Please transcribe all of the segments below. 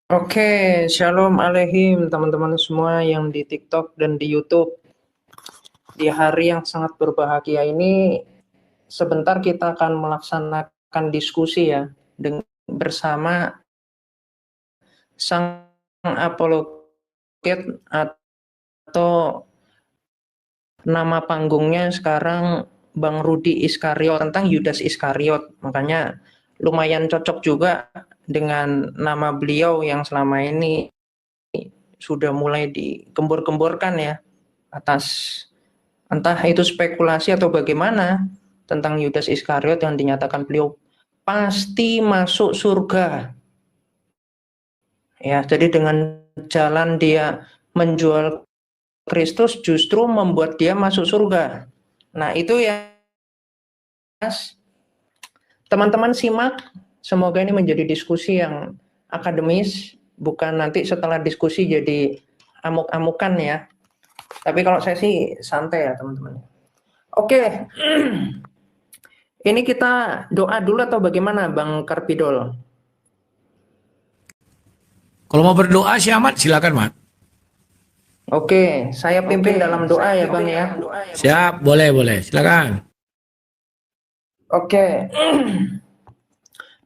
Oke, Shalom Aleihim teman-teman semua yang di TikTok dan di YouTube. Di hari yang sangat berbahagia ini, sebentar kita akan melaksanakan diskusi ya bersama sang apologet atau nama panggungnya sekarang Bang Rudi Iskariot, tentang Yudas Iskariot. Makanya lumayan cocok juga dengan nama beliau yang selama ini sudah mulai digembor-gemborkan ya, atas entah itu spekulasi atau bagaimana tentang Yudas Iskariot yang dinyatakan beliau pasti masuk surga. Ya, jadi dengan jalan dia menjual Kristus justru membuat dia masuk surga. Nah, itu ya, teman-teman simak, semoga ini menjadi diskusi yang akademis, bukan nanti setelah diskusi jadi amuk-amukan ya. Tapi kalau saya sih santai ya teman-teman. Oke, ini kita doa dulu atau bagaimana Bang Karpidol? Kalau mau berdoa sih Ahmad, silakan Mat. Oke, saya pimpin dalam doa ya Bang ya. Siap, boleh, silakan. Oke.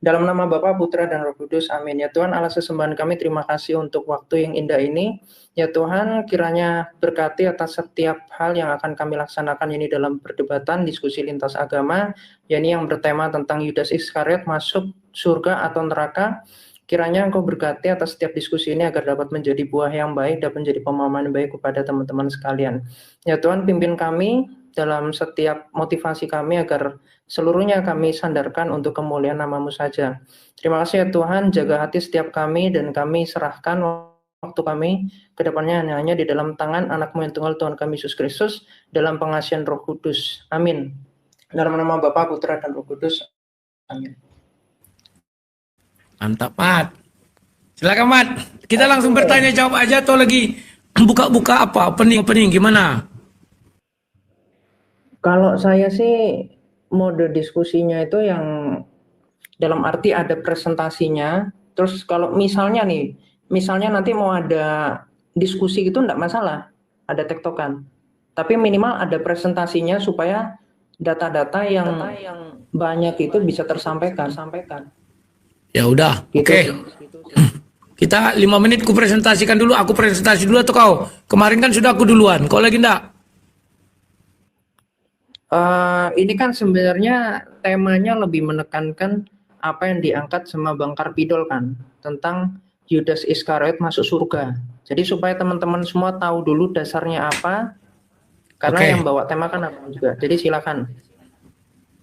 Dalam nama Bapa, Putra, dan Roh Kudus, amin. Ya Tuhan, Allah sesembahan kami, terima kasih untuk waktu yang indah ini. Ya Tuhan, kiranya berkati atas setiap hal yang akan kami laksanakan ini dalam perdebatan, diskusi lintas agama, yakni yang bertema tentang Yudas Iskariot masuk surga atau neraka. Kiranya Engkau berkati atas setiap diskusi ini agar dapat menjadi buah yang baik, dapat menjadi pemahaman yang baik kepada teman-teman sekalian. Ya Tuhan, pimpin kami dalam setiap motivasi kami agar seluruhnya kami sandarkan untuk kemuliaan nama-Mu saja. Terima kasih ya Tuhan, jaga hati setiap kami dan kami serahkan waktu kami ke depannya hanya di dalam tangan anak-Mu yang tunggal Tuhan kami Yesus Kristus dalam pengasihan Roh Kudus. Amin. Dalam nama Bapa, Putra, dan Roh Kudus. Amin. Mantap Mat. Silakan Mat. Kita langsung bertanya jawab aja atau lagi buka-buka apa? Opening gimana? Kalau saya sih mode diskusinya itu yang dalam arti ada presentasinya. Terus kalau misalnya nanti mau ada diskusi gitu enggak masalah, ada tektokan. Tapi minimal ada presentasinya supaya data-data yang banyak itu bisa tersampaikan. Ya udah, Gitu. oke. Kita 5 menit ku presentasikan dulu. Aku presentasi dulu atau kau? Kemarin kan sudah aku duluan. Kau lagi enggak? Ini kan sebenarnya temanya lebih menekankan apa yang diangkat sama Bang Karpidol kan, tentang Yudas Iskariot masuk surga. Jadi supaya teman-teman semua tahu dulu dasarnya apa, karena yang bawa tema kan apa juga. Jadi silakan.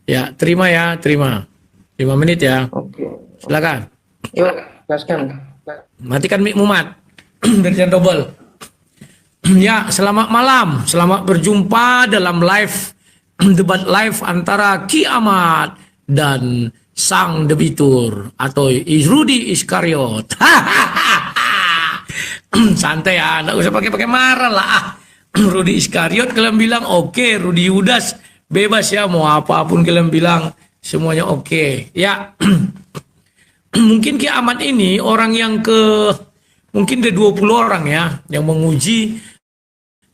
Ya, terima. 5 menit ya. Oke. Silakan. Yuk, gaskan. Matikan mic Mat. Biar jangan double. Ya, selamat malam. Selamat berjumpa dalam debat live antara Ki Ahmad dan sang debitur atau Rudi Iskariot. Santai ya, enggak usah pakai marah lah. Rudi Iskariot kalian bilang oke, Rudi Yudas bebas ya, mau apapun kalian bilang semuanya oke. Ya. Mungkin Ki Ahmad ini orang yang mungkin ada 20 orang ya yang menguji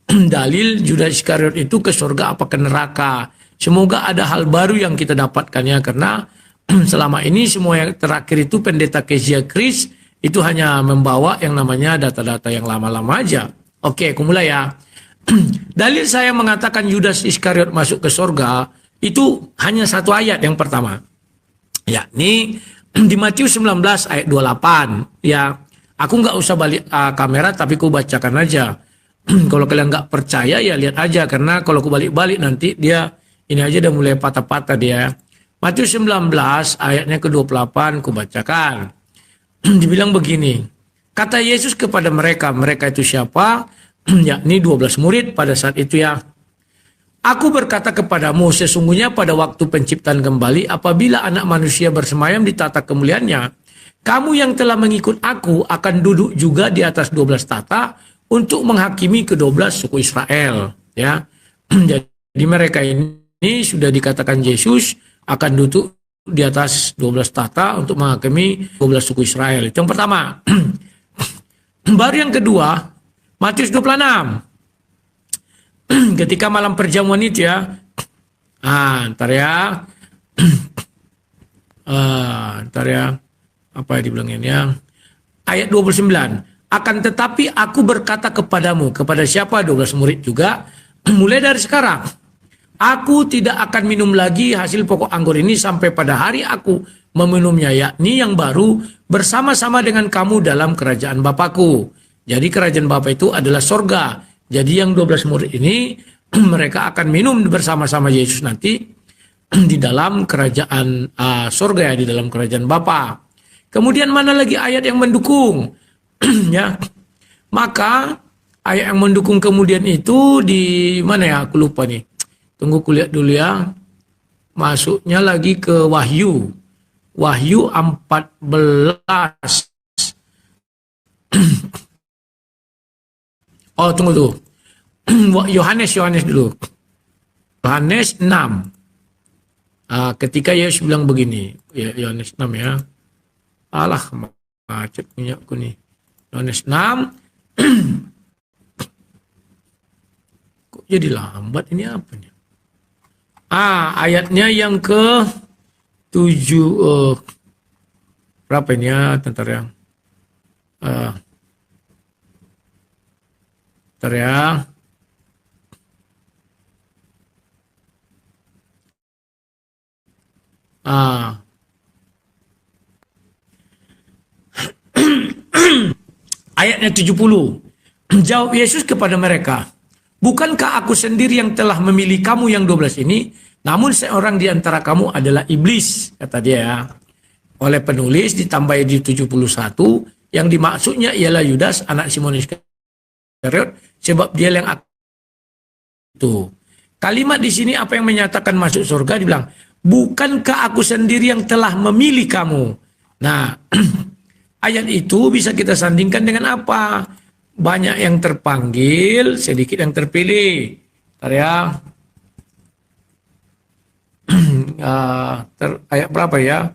dalil Yudas Iskariot itu ke surga apa ke neraka. Semoga ada hal baru yang kita dapatkan ya, karena selama ini semua yang terakhir itu pendeta Kezia Chris itu hanya membawa yang namanya data-data yang lama-lama aja. Oke, aku mulai ya. Dalil saya mengatakan Yudas Iskariot masuk ke surga itu hanya satu ayat yang pertama. Ya, ini di Matius 19 ayat 28. Ya, aku nggak usah balik kamera tapi ku bacakan aja. Kalau kalian nggak percaya ya lihat aja, karena kalau aku balik-balik nanti dia ini aja udah mulai patah-patah dia. Matius 19 ayatnya ke-28 ku bacakan. Dibilang begini. Kata Yesus kepada mereka itu siapa? Yakni 12 murid pada saat itu ya. Aku berkata kepadamu, sesungguhnya pada waktu penciptaan kembali, apabila anak manusia bersemayam di tata kemuliaannya, kamu yang telah mengikut aku akan duduk juga di atas 12 tata untuk menghakimi ke-12 suku Israel. Ya, jadi mereka ini sudah dikatakan Yesus akan duduk di atas 12 tata untuk menghakimi 12 suku Israel. Itu yang pertama. Baru yang kedua, Matius 26. Ketika malam perjamuan itu ya. Ntar ya. Ntar ya. Apa ya dibilangin ya. Ayat 29. Akan tetapi aku berkata kepadamu, kepada siapa? 12 murid juga. Mulai dari sekarang, aku tidak akan minum lagi hasil pokok anggur ini sampai pada hari aku meminumnya, yakni yang baru bersama-sama dengan kamu dalam kerajaan Bapakku. Jadi kerajaan Bapa itu adalah sorga. Jadi yang 12 murid ini mereka akan minum bersama-sama Yesus nanti di dalam kerajaan sorga ya, di dalam kerajaan Bapa. Kemudian mana lagi ayat yang mendukung? Ya, maka ayat yang mendukung kemudian itu di mana ya? Aku lupa nih. Tunggu kulihat dulu ya. Masuknya lagi ke Wahyu. Wahyu 14. Oh, tunggu tuh. Yohanes dulu. Yohanes 6. Ketika Yesus bilang begini, ya, Yohanes 6 ya. Alah, macet punya aku nih. Yohanes 6. Kok jadi lambat ini apa nih? Ayatnya yang ke 7. Berapa ini ya, bentar ya. Bentar ya. Ayatnya 70. Jawab Yesus kepada mereka, bukankah aku sendiri yang telah memilih kamu yang 12 ini? Namun seorang di antara kamu adalah iblis, kata dia ya. Oleh penulis ditambah di 71, yang dimaksudnya ialah Yudas anak Simon Iskariot, sebab dia yang itu. Kalimat di sini apa yang menyatakan masuk surga, dibilang, bukankah aku sendiri yang telah memilih kamu? Nah, ayat itu bisa kita sandingkan dengan apa? Banyak yang terpanggil, sedikit yang terpilih. Bentar ya. Ayat berapa ya?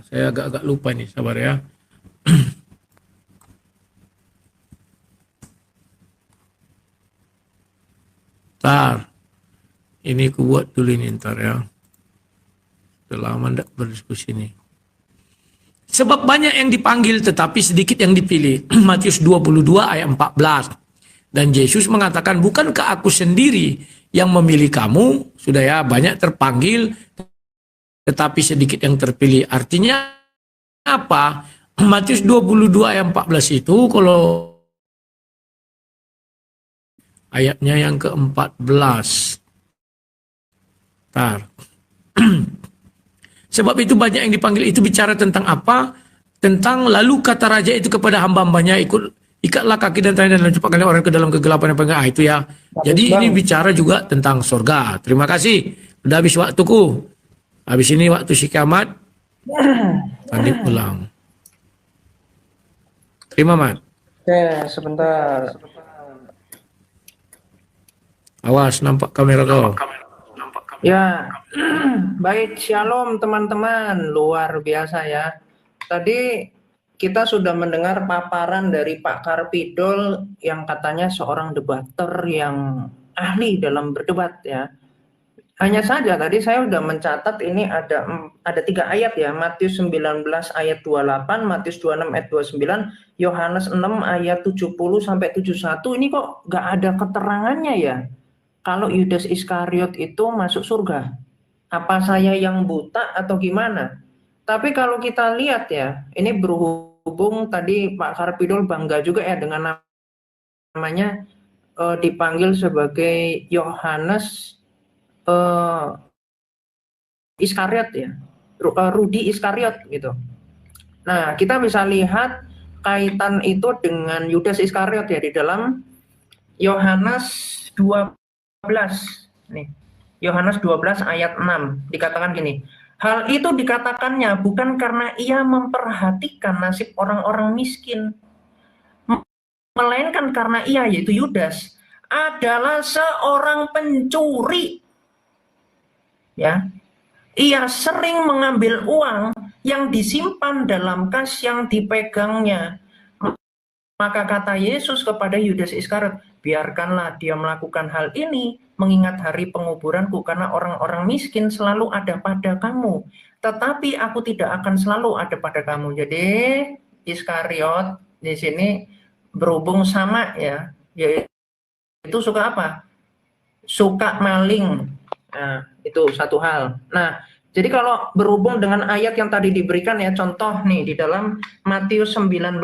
Saya agak-agak lupa nih, sabar ya. Ntar, ini aku buat dulu ini ntar ya. Sudah lama tidak berdiskusi ini. Sebab banyak yang dipanggil tetapi sedikit yang dipilih. Matius 22 ayat 14. Dan Yesus mengatakan, bukankah aku sendiri yang memilih kamu? Sudah ya, banyak terpanggil tetapi sedikit yang terpilih. Artinya apa? Matius 22 ayat 14 itu kalau ayatnya yang ke-14. Ntar. Sebab itu banyak yang dipanggil, itu bicara tentang apa? Tentang lalu kata raja itu kepada hamba-hambanya, ikatlah kaki dan tangan dan cepatkan orang ke dalam kegelapan yang itu ya. Jadi ini bicara juga tentang surga. Terima kasih. Udah habis waktuku. Habis ini waktu si kiamat. Tadi pulang. Terima, Mat. Oke, sebentar. Awas, nampak kamera kau. Ya, baik, shalom teman-teman, luar biasa ya. Tadi kita sudah mendengar paparan dari Pak Karpidol yang katanya seorang debater yang ahli dalam berdebat ya. Hanya saja tadi saya sudah mencatat ini ada 3 ayat ya, Matius 19 ayat 28, Matius 26 ayat 29, Yohanes 6 ayat 70 sampai 71. Ini kok nggak ada keterangannya ya? Kalau Yudas Iskariot itu masuk surga. Apa saya yang buta atau gimana? Tapi kalau kita lihat ya, ini berhubung tadi Pak Karpidol bangga juga ya dengan namanya dipanggil sebagai Yohanes Iskariot ya, Rudi Iskariot gitu. Nah, kita bisa lihat kaitan itu dengan Yudas Iskariot ya di dalam Yohanes 12 nih. Yohanes 12 ayat 6 dikatakan gini, hal itu dikatakannya bukan karena ia memperhatikan nasib orang-orang miskin, melainkan karena ia, yaitu Yudas, adalah seorang pencuri. Ya, ia sering mengambil uang yang disimpan dalam kas yang dipegangnya. Maka kata Yesus kepada Yudas Iskariot, biarkanlah dia melakukan hal ini, mengingat hari penguburanku, karena orang-orang miskin selalu ada pada kamu. Tetapi aku tidak akan selalu ada pada kamu. Jadi Iskariot di sini berhubung sama ya, yaitu suka apa? Suka maling. Nah, itu satu hal. Nah, jadi kalau berhubung dengan ayat yang tadi diberikan ya, contoh nih di dalam Matius 19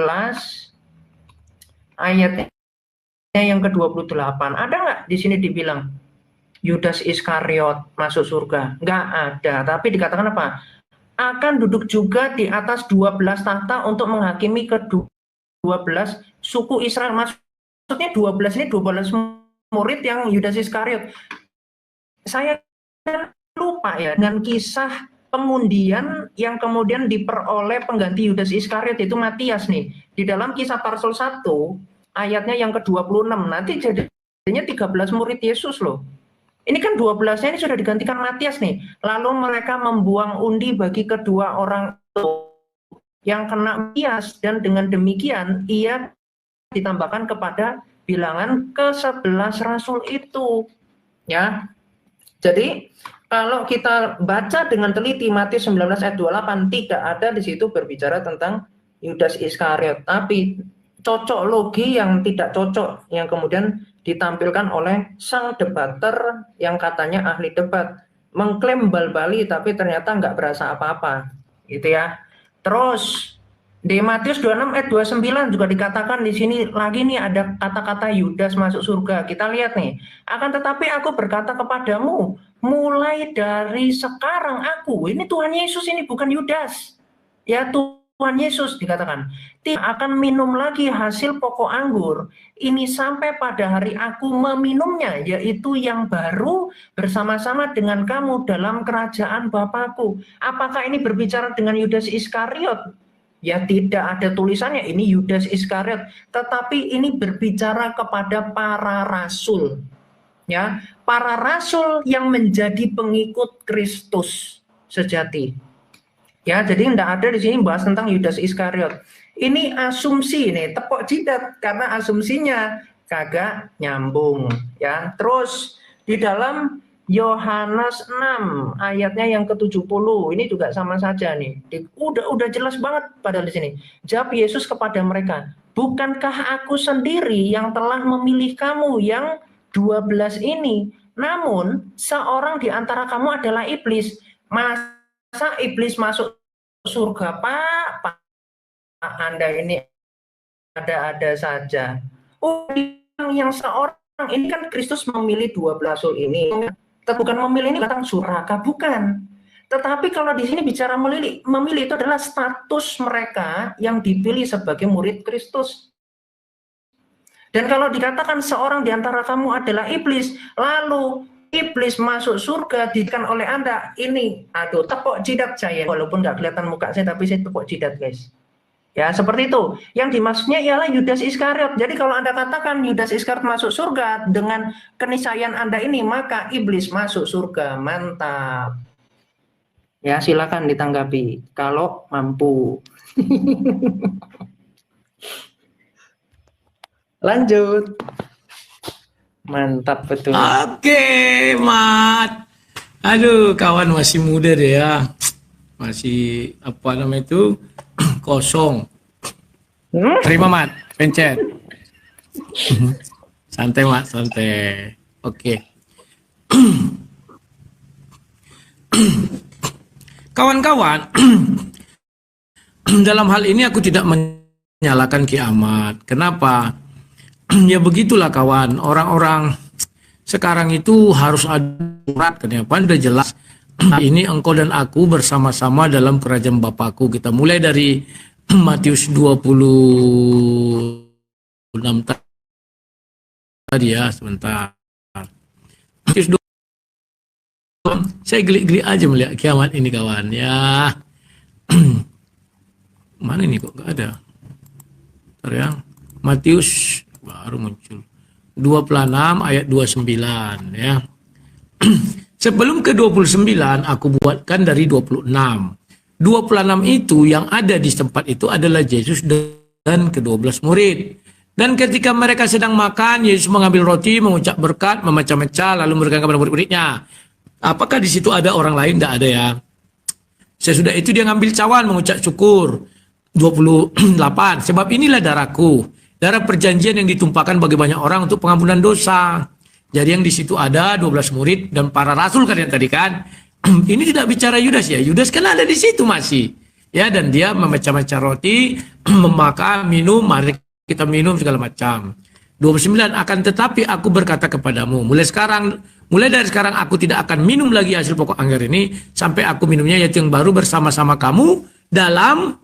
ayatnya yang ke-28. Ada nggak di sini dibilang Yudas Iskariot masuk surga? Nggak ada. Tapi dikatakan apa? Akan duduk juga di atas 12 tahta untuk menghakimi ke-12 suku Israel. Maksudnya 12 ini 12 murid yang Yudas Iskariot. Saya lupa ya dengan kisah pengundian yang kemudian diperoleh pengganti Yudas Iskariot, itu Matias nih. Di dalam Kisah para Rasul 1 ayatnya yang ke-26 nanti jadinya 13 murid Yesus loh. Ini kan 12-nya ini sudah digantikan Matias nih. Lalu mereka membuang undi bagi kedua orang itu yang kena Matias, dan dengan demikian ia ditambahkan kepada bilangan ke-11 rasul itu. Ya. Jadi kalau kita baca dengan teliti Matius 19 ayat 28, tidak ada di situ berbicara tentang Yudas Iskariot, tapi cocok logi yang tidak cocok yang kemudian ditampilkan oleh sang debater yang katanya ahli debat, mengklaim bal-bali tapi ternyata nggak berasa apa-apa, gitu ya. Terus di Matius 26 ayat 29 juga dikatakan di sini lagi nih ada kata-kata Yudas masuk surga. Kita lihat nih. Akan tetapi aku berkata kepadamu, mulai dari sekarang aku, ini Tuhan Yesus ini bukan Yudas. Ya Tuhan Yesus dikatakan, tidak akan minum lagi hasil pokok anggur. Ini sampai pada hari aku meminumnya, yaitu yang baru bersama-sama dengan kamu dalam kerajaan Bapakku. Apakah ini berbicara dengan Yudas Iskariot? Ya tidak ada tulisannya ini Yudas Iskariot, tetapi ini berbicara kepada para rasul. Ya, para rasul yang menjadi pengikut Kristus sejati. Ya, jadi tidak ada di sini bahas tentang Yudas Iskariot. Ini asumsi nih, tepok jidat karena asumsinya kagak nyambung, ya. Terus di dalam Yohanes 6 ayatnya yang ke-70 ini juga sama saja nih. Udah jelas banget padahal di sini. Jawab Yesus kepada mereka, bukankah aku sendiri yang telah memilih kamu yang 12 ini? Namun seorang di antara kamu adalah iblis. Masa iblis masuk surga, Pak? Anda ini ada-ada saja. Oh, yang seorang ini kan Kristus memilih 12 rasul ini. Bukan memilih ini datang suraka, bukan. Tetapi kalau di sini bicara memilih itu adalah status mereka yang dipilih sebagai murid Kristus. Dan kalau dikatakan seorang di antara kamu adalah iblis, lalu iblis masuk surga didikan oleh Anda, ini aduh tepok jidat saya, walaupun nggak kelihatan muka saya tapi saya tepok jidat guys. Ya seperti itu. Yang dimaksudnya ialah Yudas Iskariot. Jadi kalau Anda katakan Yudas Iskariot masuk surga dengan keniscayaan Anda ini, maka iblis masuk surga. Mantap. Ya silakan ditanggapi kalau mampu. Lanjut. Mantap betul. Oke, Mat. Aduh, kawan masih muda deh ya. Masih apa namanya itu? Kosong. Terima, Mat. Pencet. Santai, Mat. Santai. Oke. Kawan-kawan, dalam hal ini aku tidak menyalahkan Ki Ahmad. Kenapa? Ya begitulah kawan. Orang-orang sekarang itu harus ada surat. Kenapa? Udah jelas. Ini engkau dan aku bersama-sama dalam kerajaan Bapakku. Kita mulai dari Matius 26 tadi ya, sebentar. Matius 26, saya geli-geli aja melihat kiamat ini kawan ya. Mana ini kok gak ada? Bentar ya. Matius baru muncul. 26 ayat 29 ya. Sebelum ke 29 aku buatkan dari 26. 26 itu yang ada di tempat itu adalah Yesus dan ke-12 murid. Dan ketika mereka sedang makan, Yesus mengambil roti, mengucap berkat, memecah-mecah, lalu memberikan kepada murid-muridnya. Apakah di situ ada orang lain? Tidak ada ya. Sesudah itu dia ngambil cawan, mengucap syukur. 28. Sebab inilah darahku, darah perjanjian yang ditumpahkan bagi banyak orang untuk pengampunan dosa. Jadi yang di situ ada 12 murid dan para rasul kan yang tadi kan. Ini tidak bicara Yudas ya. Yudas kan ada di situ masih. Ya, dan dia memecah-mecah roti, memakan, minum, mari kita minum segala macam. 29. Akan tetapi aku berkata kepadamu, mulai dari sekarang aku tidak akan minum lagi hasil pokok anggur ini sampai aku minumnya yaitu yang baru bersama-sama kamu dalam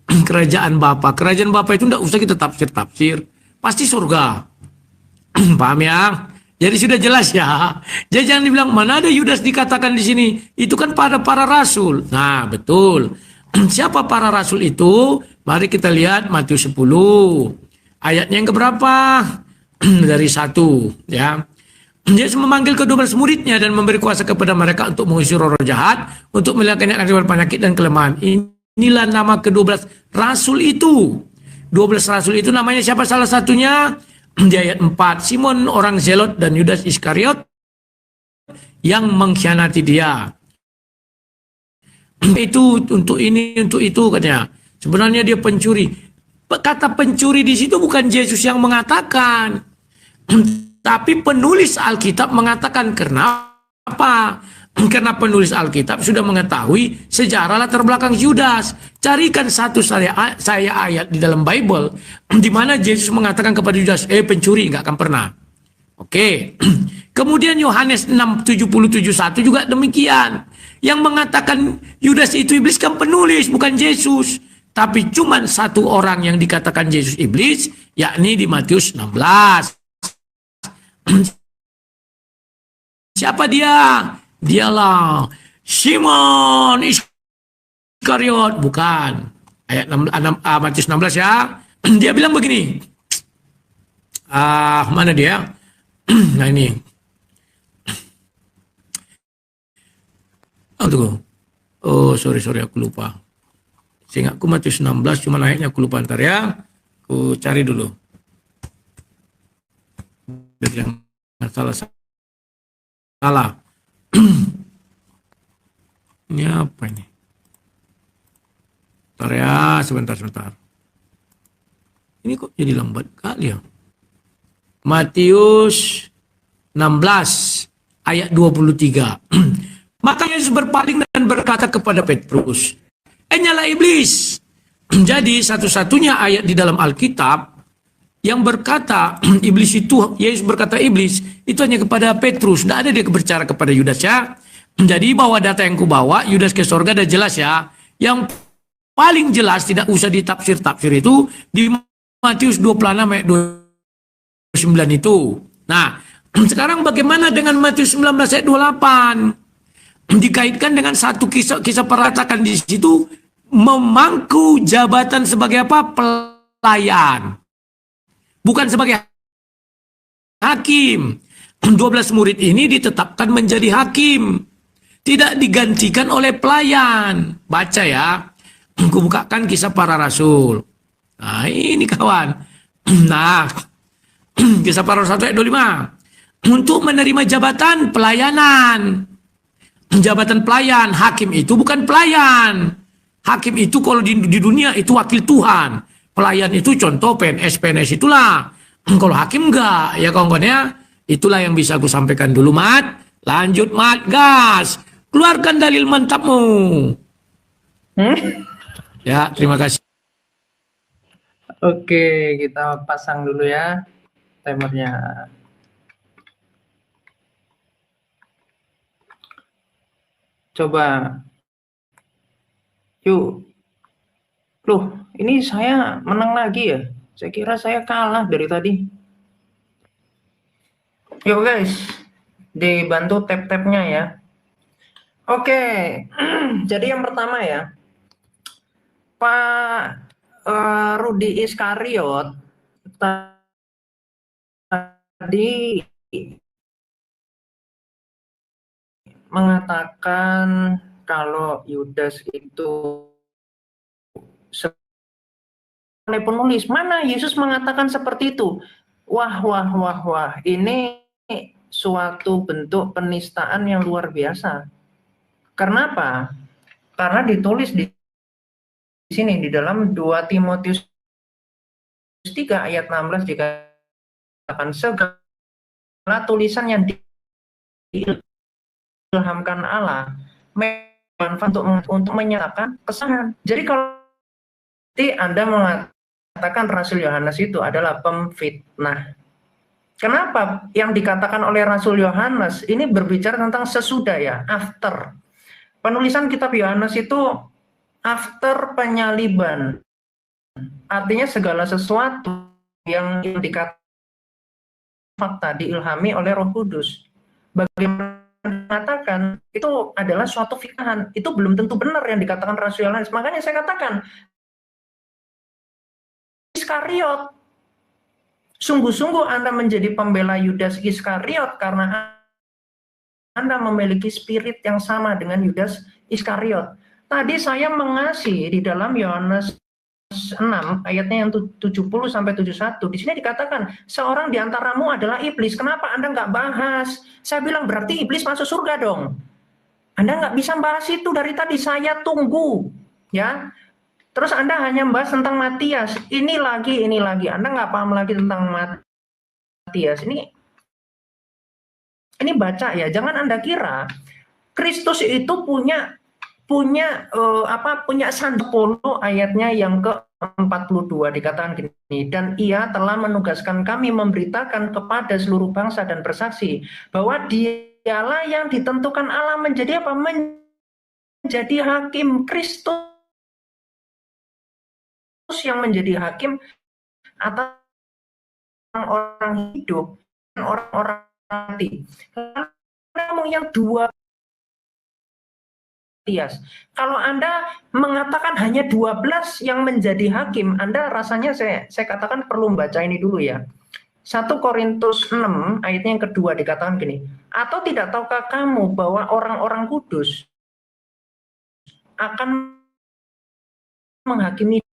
kerajaan Bapa. Kerajaan Bapa itu tidak usah kita tafsir-tafsir. Pasti surga. Paham ya? Jadi sudah jelas ya. Jadi jangan dibilang mana ada Yudas dikatakan di sini. Itu kan pada para rasul. Nah, betul. Siapa para rasul itu? Mari kita lihat Matius 10. Ayatnya yang keberapa? Dari 1 ya. Yesus memanggil ke-12 muridnya dan memberi kuasa kepada mereka untuk mengusir roh jahat, untuk melihatkan penyakit dan kelemahan. Inilah nama ke-12 rasul itu. 12 rasul itu namanya siapa salah satunya? Di ayat 4, Simon orang Zelot dan Yudas Iskariot yang mengkhianati dia. Itu untuk ini, untuk itu katanya. Sebenarnya dia pencuri. Kata pencuri di situ bukan Yesus yang mengatakan. Tapi penulis Alkitab mengatakan kenapa? Karena penulis Alkitab sudah mengetahui sejarah latar belakang Yudas. Carikan satu saya ayat di dalam Bible di mana Yesus mengatakan kepada Yudas, pencuri, nggak akan pernah. Oke. Kemudian Yohanes 6:77-1 juga demikian. Yang mengatakan Yudas itu iblis kan penulis, bukan Yesus. Tapi cuma satu orang yang dikatakan Yesus iblis, yakni di Matius 16. Siapa dia? Dialah Simon Iskariot, bukan. Ayat 6, Matius 16 ya. Dia bilang begini. Mana dia? Nah ini. Tunggu. Oh, sorry aku lupa. Seingatku Matius 16, cuma ayatnya aku lupa ntar ya. Aku cari dulu. Biar jangan salah. Ini apa ini? Bentar ya, sebentar. Ini kok jadi lambat kali ya? Matius 16 ayat 23. Maka Yesus berpaling dan berkata kepada Petrus, nyala iblis. Jadi satu-satunya ayat di dalam Alkitab yang berkata iblis itu, Yesus berkata iblis, itu hanya kepada Petrus. Tidak ada dia berbicara kepada Yudas ya. Jadi bawa data yang kubawa, Yudas ke surga dah jelas ya. Yang paling jelas tidak usah ditafsir-tafsir itu di Matius 26 ayat 29 itu. Nah, sekarang bagaimana dengan Matius 19 ayat 28? Dikaitkan dengan satu kisah peratakan di situ memangku jabatan sebagai apa? Pelayan. Bukan sebagai hakim. 12 murid ini ditetapkan menjadi hakim. Tidak digantikan oleh pelayan. Baca ya. Aku bukakan kisah para rasul. Nah ini kawan. Nah. Kisah para rasul 1 ayat 25. Untuk menerima jabatan pelayanan. Jabatan pelayan. Hakim itu bukan pelayan. Hakim itu kalau di dunia itu wakil Tuhan. Pelayan itu contoh PNS itulah. Kalau hakim enggak. Ya kawan-kawan ya. Itulah yang bisa aku sampaikan dulu Mat. Lanjut Mat. Gas. Keluarkan dalil mantapmu. Ya, terima kasih. Oke, kita pasang dulu ya timernya. Coba. Yuk. Loh, ini saya menang lagi ya? Saya kira saya kalah dari tadi. Yuk guys, dibantu tap-tapnya ya. Oke, jadi yang pertama ya, Pak Rudi Iskariot tadi mengatakan kalau Yudas itu oleh penulis, mana Yesus mengatakan seperti itu? Wah, ini suatu bentuk penistaan yang luar biasa. Karena apa? Karena ditulis di sini di dalam 2 Timotius 3 ayat 16 dikatakan segala tulisan yang diilhamkan Allah bermanfaat untuk menyatakan kesalahan. Jadi kalau Anda mengatakan Rasul Yohanes itu adalah pemfitnah. Kenapa? Yang dikatakan oleh Rasul Yohanes ini berbicara tentang sesudah ya, after. Penulisan kitab Yohanes itu after penyaliban. Artinya segala sesuatu yang dikatakan fakta diilhami oleh Roh Kudus. Bagaimana mengatakan itu adalah suatu fitnahan, itu belum tentu benar yang dikatakan Rasul Yohanes. Makanya saya katakan Iskariot, sungguh-sungguh Anda menjadi pembela Yudas Iskariot karena Anda memiliki spirit yang sama dengan Yudas Iskariot. Tadi saya mengasihi di dalam Yohanes 6 ayatnya yang 70 sampai 71. Di sini dikatakan seorang di antaramu adalah iblis. Kenapa Anda nggak bahas? Saya bilang berarti iblis masuk surga dong. Anda nggak bisa bahas itu dari tadi, saya tunggu, ya. Terus Anda hanya membahas tentang Matias. Ini lagi. Anda nggak paham lagi tentang Matias. Ini baca ya. Jangan Anda kira Kristus itu punya sandal ayatnya yang ke-42 dikatakan gini, dan ia telah menugaskan kami memberitakan kepada seluruh bangsa dan bersaksi bahwa dialah yang ditentukan Allah menjadi apa? Menjadi hakim. Kristus yang menjadi hakim atas orang hidup dan orang-orang mati. Namun yang dua Matias. Kalau Anda mengatakan hanya 12 yang menjadi hakim, Anda rasanya saya katakan perlu membaca ini dulu ya. 1 Korintus 6 ayatnya yang kedua dikatakan gini, atau tidak tahukah kamu bahwa orang-orang kudus akan menghakimi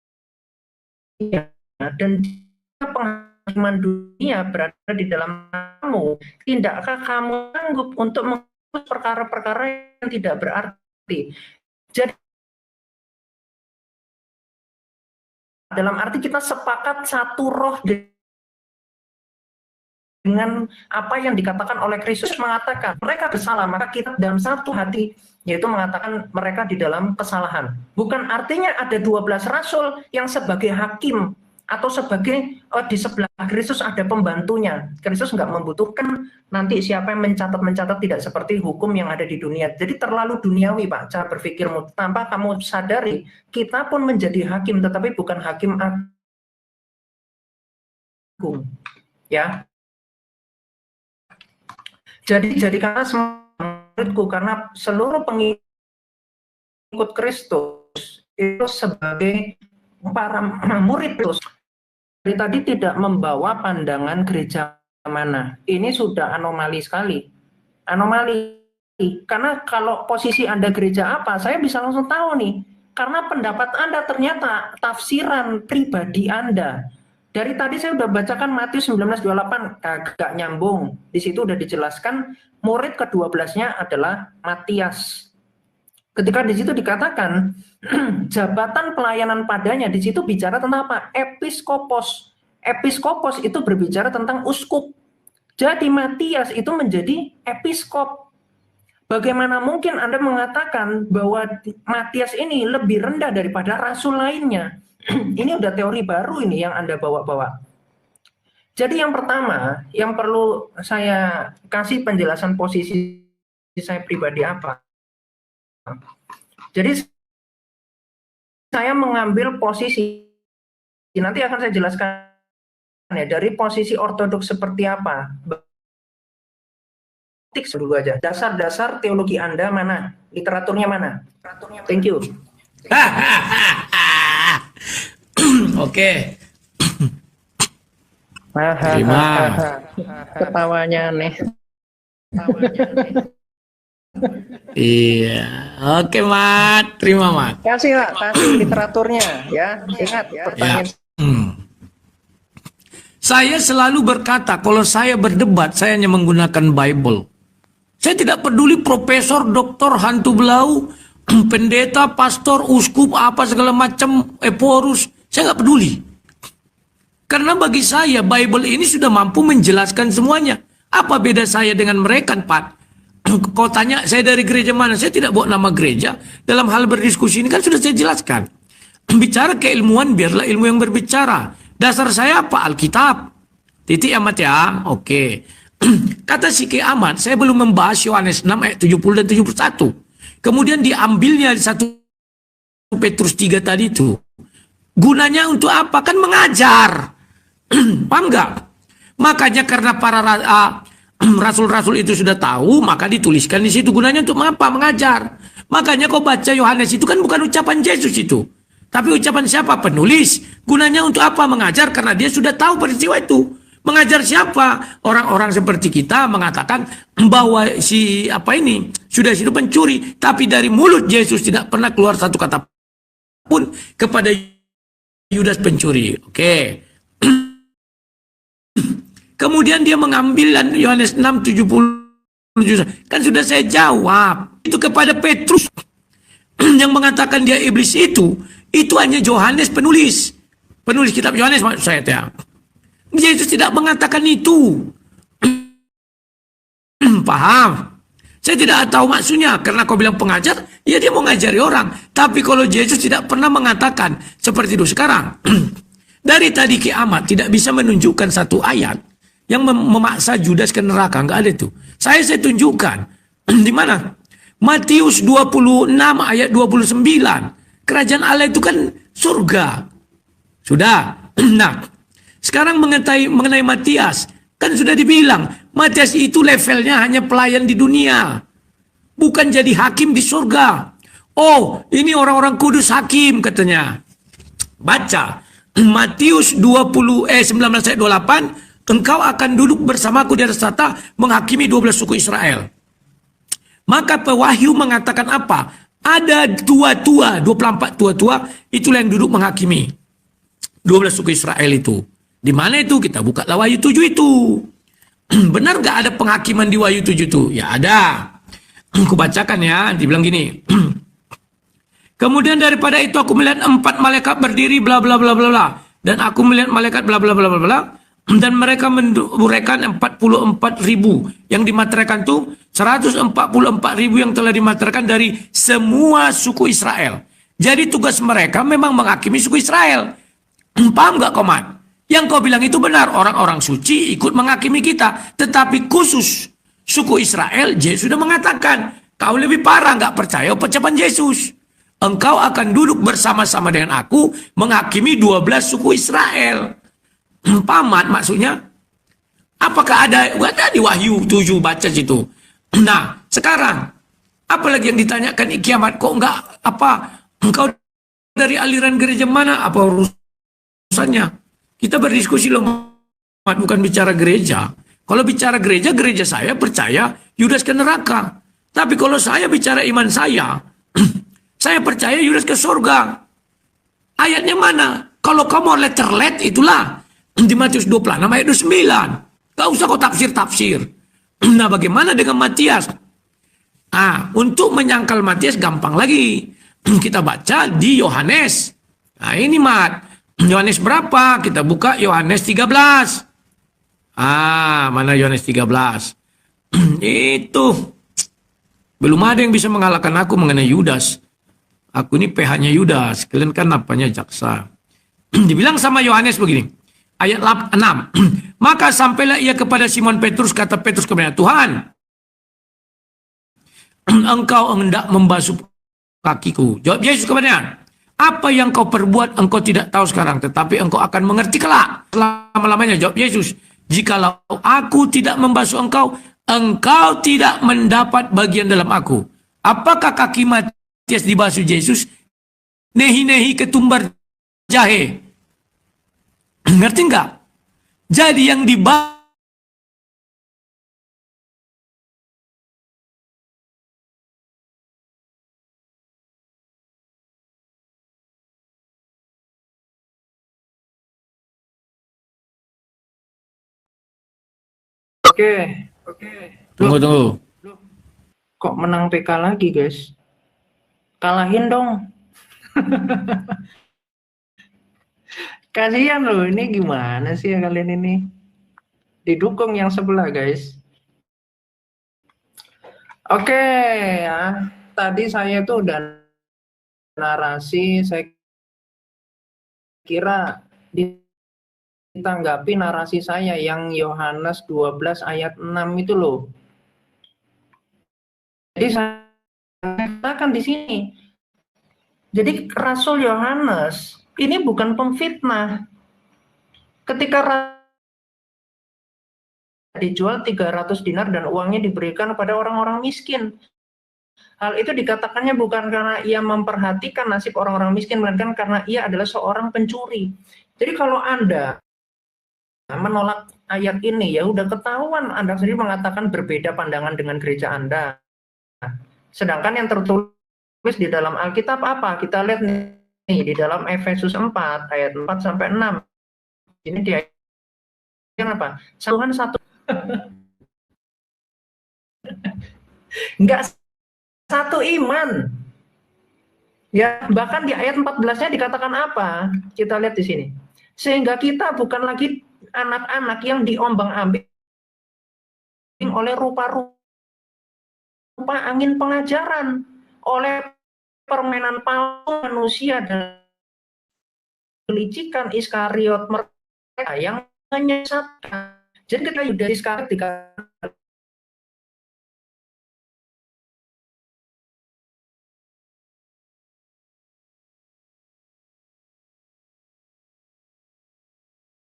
dunia, dan penghakiman dunia berada di dalam kamu. Tidakkah kamu sanggup untuk mengurus perkara-perkara yang tidak berarti? Jadi dalam arti kita sepakat satu roh dengan apa yang dikatakan oleh Kristus, mengatakan mereka bersalah, maka kita dalam satu hati, yaitu mengatakan mereka di dalam kesalahan. Bukan artinya ada 12 rasul yang sebagai hakim atau sebagai di sebelah Kristus ada pembantunya. Kristus nggak membutuhkan nanti siapa yang mencatat, tidak seperti hukum yang ada di dunia. Jadi terlalu duniawi Pak cara berpikirmu, tanpa kamu sadari kita pun menjadi hakim, tetapi bukan hakim agung, ya. Jadi jadikanlah muridku, karena seluruh pengikut Kristus itu sebagai para murid Kristus. Dari tadi tidak membawa pandangan gereja mana. Ini sudah anomali sekali. Anomali. Karena kalau posisi Anda gereja apa, saya bisa langsung tahu nih. Karena pendapat Anda ternyata tafsiran pribadi Anda. Dari tadi saya sudah bacakan Matius 19:28, agak nyambung. Di situ sudah dijelaskan murid ke-12-nya adalah Matias. Ketika di situ dikatakan jabatan pelayanan padanya, di situ bicara tentang apa? Episkopos. Episkopos itu berbicara tentang uskup. Jadi Matias itu menjadi episkop. Bagaimana mungkin Anda mengatakan bahwa Matias ini lebih rendah daripada rasul lainnya? Ini udah teori baru ini yang Anda bawa-bawa. Jadi yang pertama, yang perlu saya kasih penjelasan posisi saya pribadi apa. Jadi saya mengambil posisi, nanti akan saya jelaskan ya, dari posisi ortodoks seperti apa. Dulu aja, dasar-dasar teologi Anda mana? Literaturnya mana? Thank you. Oke. Terima. Ketawanya nih. Iya. Oke, Mat. Terima, Mat. Kasih Pak, kasih literaturnya ya. Ingat Ya. pertanyaan Saya selalu berkata, kalau saya berdebat, saya hanya menggunakan Bible. Saya tidak peduli profesor, doktor, hantu belau, pendeta, pastor, uskup, apa segala macam, eporus. Saya nggak peduli. Karena bagi saya, Bible ini sudah mampu menjelaskan semuanya. Apa beda saya dengan mereka, Pak? Kau tanya, saya dari gereja mana? Saya tidak bawa nama gereja. Dalam hal berdiskusi ini kan sudah saya jelaskan. Bicara keilmuan, biarlah ilmu yang berbicara. Dasar saya apa? Alkitab. Titik amat ya. Oke. Kata si Ki Ahmad, saya belum membahas Yohanes 6 ayat 70 dan 71. Kemudian diambilnya 1 Petrus 3 tadi itu. Gunanya untuk apa? Kan mengajar. Paham nggak? Makanya karena para rasul-rasul itu sudah tahu, maka dituliskan di situ. Gunanya untuk apa? Mengajar. Makanya kau baca Yohanes itu kan bukan ucapan Yesus itu. Tapi ucapan siapa? Penulis. Gunanya untuk apa? Mengajar karena dia sudah tahu peristiwa itu. Mengajar siapa? Orang-orang seperti kita mengatakan bahwa si apa ini sudah itu pencuri. Tapi dari mulut Yesus tidak pernah keluar satu kata pun kepada Yudas pencuri. Oke. Kemudian dia mengambil Yohanes 6:70. Kan sudah saya jawab. Itu kepada Petrus yang mengatakan dia iblis itu hanya Yohanes penulis kitab Yohanes maksud saya ya. Yesus tidak mengatakan itu. Paham? Saya tidak tahu maksudnya karena kau bilang pengajar, ya dia mau ngajari orang. Tapi kalau Yesus tidak pernah mengatakan seperti itu sekarang. Dari tadi Ki Ahmad tidak bisa menunjukkan satu ayat yang memaksa Judas ke neraka, enggak ada itu. Saya tunjukkan. Di mana? Matius 26 ayat 29. Kerajaan Allah itu kan surga. Sudah. Nah, sekarang mengenai Matias, kan sudah dibilang, Matias itu levelnya hanya pelayan di dunia. Bukan jadi hakim di surga. Oh, ini orang-orang kudus hakim katanya. Baca Matius 19 ayat 28, engkau akan duduk bersamaku di atas tahta menghakimi 12 suku Israel. Maka pewahyu mengatakan apa? Ada tua-tua, 24 tua-tua, itulah yang duduk menghakimi 12 suku Israel itu. Di mana itu? Kita bukalah Wahyu 7 itu. Benar gak ada penghakiman di Wahyu 7 itu? Ya ada. Aku bacakan ya, dibilang gini. Kemudian daripada itu aku melihat 4 malaikat berdiri bla bla bla bla bla. Dan aku melihat malaikat bla bla bla bla bla. Dan mereka menduraikan 44.000 yang dimateraikan tuh 144.000 yang telah dimateraikan dari semua suku Israel. Jadi tugas mereka memang menghakimi suku Israel. Paham gak Komat? Yang kau bilang itu benar, orang-orang suci ikut menghakimi kita. Tetapi khusus suku Israel, Yesus sudah mengatakan, kau lebih parah gak percaya ucapan Yesus. Engkau akan duduk bersama-sama dengan aku menghakimi 12 suku Israel. Pamat maksudnya, apakah ada di Wahyu 7 baca situ. Nah, sekarang apalagi yang ditanyakan kiamat, kok enggak apa engkau dari aliran gereja mana, apa urusannya? Kita berdiskusi loh, bukan bicara gereja. Kalau bicara gereja, gereja saya percaya Yudas ke neraka. Tapi kalau saya bicara iman saya, saya percaya Yudas ke surga. Ayatnya mana? Kalau kamu letter-let itulah di Matius 26 ayat 29. Gak usah kau tafsir-tafsir. Nah, bagaimana dengan Matias? Untuk menyangkal Matias gampang lagi. Kita baca di Yohanes. Nah, ini Mat. Yohanes berapa? Kita buka Yohanes 13. Mana Yohanes 13? Itu. Belum ada yang bisa mengalahkan aku mengenai Yudas. Aku ini PH-nya Yudas. Kalian kan apanya jaksa. Dibilang sama Yohanes begini. Ayat 6. Maka sampailah ia kepada Simon Petrus, kata Petrus kepada Tuhan, engkau hendak membasuh kakiku. Jawab Yesus kepadanya, apa yang kau perbuat engkau tidak tahu sekarang, tetapi engkau akan mengerti kelak selama-lamanya. Jawab Yesus, jikalau aku tidak membasuh engkau, engkau tidak mendapat bagian dalam aku. Apakah kaki Matias dibasuh Yesus? Nehi-nehi ketumbar jahe. Ngerti enggak? Jadi yang dibasuh Oke. Tunggu, tunggu. Kok menang PK lagi, guys? Kalahin dong. Kasihan loh, ini gimana sih ya kalian ini? Didukung yang sebelah, guys. Oke, ya. Tadi saya tuh udah narasi, saya kira ditanggapi narasi saya yang Yohanes 12 ayat 6 itu loh. Jadi saya katakan di sini. Jadi Rasul Yohanes ini bukan pemfitnah. Ketika dijual 300 dinar dan uangnya diberikan kepada orang-orang miskin. Hal itu dikatakannya bukan karena ia memperhatikan nasib orang-orang miskin, melainkan karena ia adalah seorang pencuri. Jadi kalau Anda menolak ayat ini, ya udah ketahuan Anda sendiri mengatakan berbeda pandangan dengan gereja Anda. Sedangkan yang tertulis di dalam Alkitab apa? Kita lihat nih di dalam Efesus 4 ayat 4 sampai 6. Ini dia yang apa? Tuhan satu. Enggak satu iman. Ya, bahkan di ayat 14-nya dikatakan apa? Kita lihat di sini. Sehingga kita bukan lagi anak-anak yang diombang-ambing oleh rupa-rupa angin pengajaran, oleh permainan palsu manusia dan kelicikan Iskariot mereka yang menyesatkan. Jadi kita Yudas Iskariot dikatakan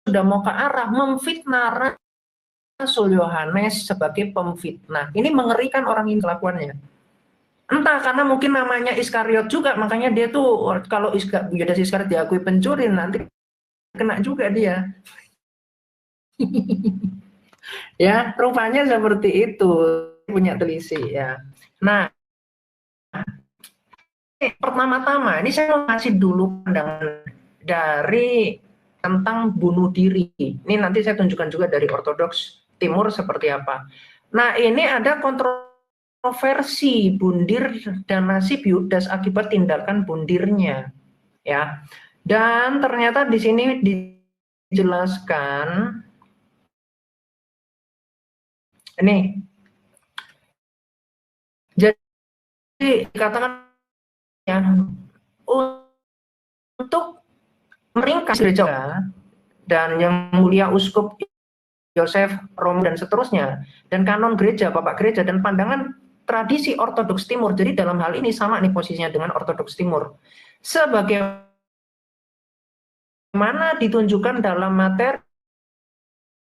sudah mau ke arah memfitnah Rasul Yohanes sebagai pemfitnah. Ini mengerikan orang ini kelakuannya. Entah karena mungkin namanya Iskariot juga, makanya dia tuh kalau Yudas Iskariot diakui pencuri, nanti kena juga dia. Ya, rupanya seperti itu, punya telisik ya. Nah, pertama-tama ini saya mau kasih dulu pandangan dari tentang bunuh diri. Ini nanti saya tunjukkan juga dari Ortodoks Timur seperti apa. Nah, ini ada kontroversi bundir dan nasib Yudas akibat tindakan bundirnya, ya. Dan ternyata di sini dijelaskan ini. Jadi dikatakan ya untuk meringkas gereja dan yang mulia uskup Yosef, Rom dan seterusnya, dan kanon gereja, bapak gereja, dan pandangan tradisi Ortodoks Timur. Jadi dalam hal ini sama nih posisinya dengan Ortodoks Timur. Sebagaimana ditunjukkan dalam materi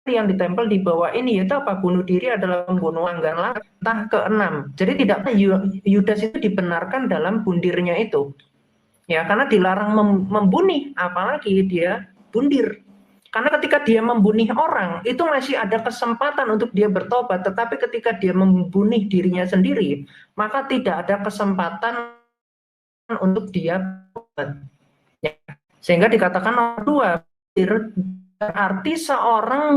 yang ditempel di bawah ini, yaitu apa? Bunuh diri adalah membunuh anggaran entah ke-6. Jadi tidak Yudas itu dibenarkan dalam bundirnya itu. Ya, karena dilarang membunuh, apalagi dia bundir. Karena ketika dia membunuh orang, itu masih ada kesempatan untuk dia bertobat. Tetapi ketika dia membunuh dirinya sendiri, maka tidak ada kesempatan untuk dia bertobat. Ya. Sehingga dikatakan nomor 2, berarti seorang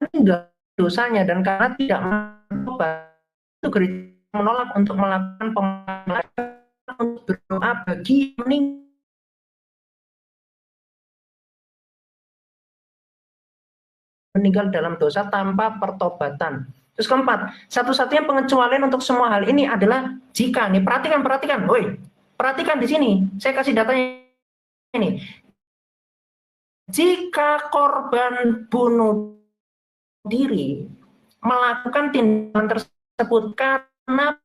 meninggal dosanya, dan karena tidak bertobat, itu gereja menolak untuk melakukan pemakaman, untuk berdoa bagi meninggal dalam dosa tanpa pertobatan. Terus keempat, satu-satunya pengecualian untuk semua hal ini adalah jika nih, perhatikan, woi, perhatikan di sini, saya kasih datanya ini. Jika korban bunuh diri melakukan tindakan tersebut karena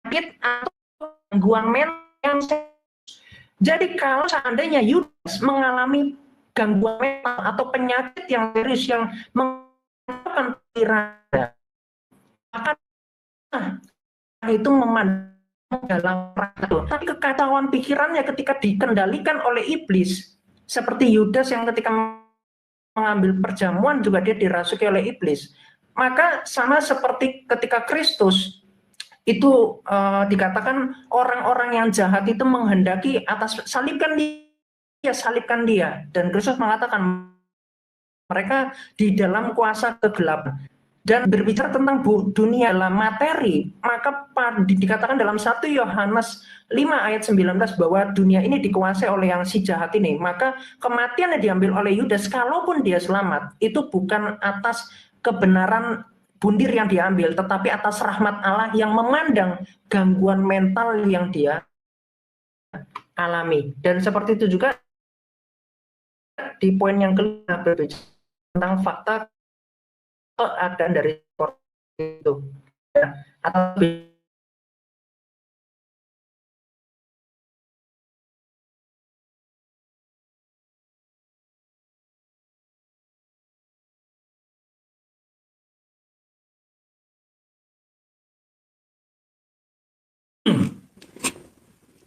sakit atau gangguan mental, jadi kalau seandainya Yudas mengalami gangguan mental atau penyakit yang serius yang menyebabkan pikiran, maka itu memandang dalam itu. Tapi kekacauan pikirannya ketika dikendalikan oleh iblis, seperti Yudas yang ketika mengambil perjamuan juga dia dirasuki oleh iblis. Maka sama seperti ketika Kristus itu dikatakan orang-orang yang jahat itu menghendaki atas salibkan dia, dan Kristus mengatakan Mereka di dalam kuasa kegelapan. Dan berbicara tentang dunia dalam materi, maka dikatakan dalam 1 Yohanes 5 ayat 19 bahwa dunia ini dikuasai oleh yang si jahat ini. Maka kematian yang diambil oleh Yudas, kalaupun dia selamat, itu bukan atas kebenaran bundir yang diambil, tetapi atas rahmat Allah yang memandang gangguan mental yang dia alami. Dan seperti itu juga di poin yang kelima, berbicara tentang fakta keadaan dari itu, atau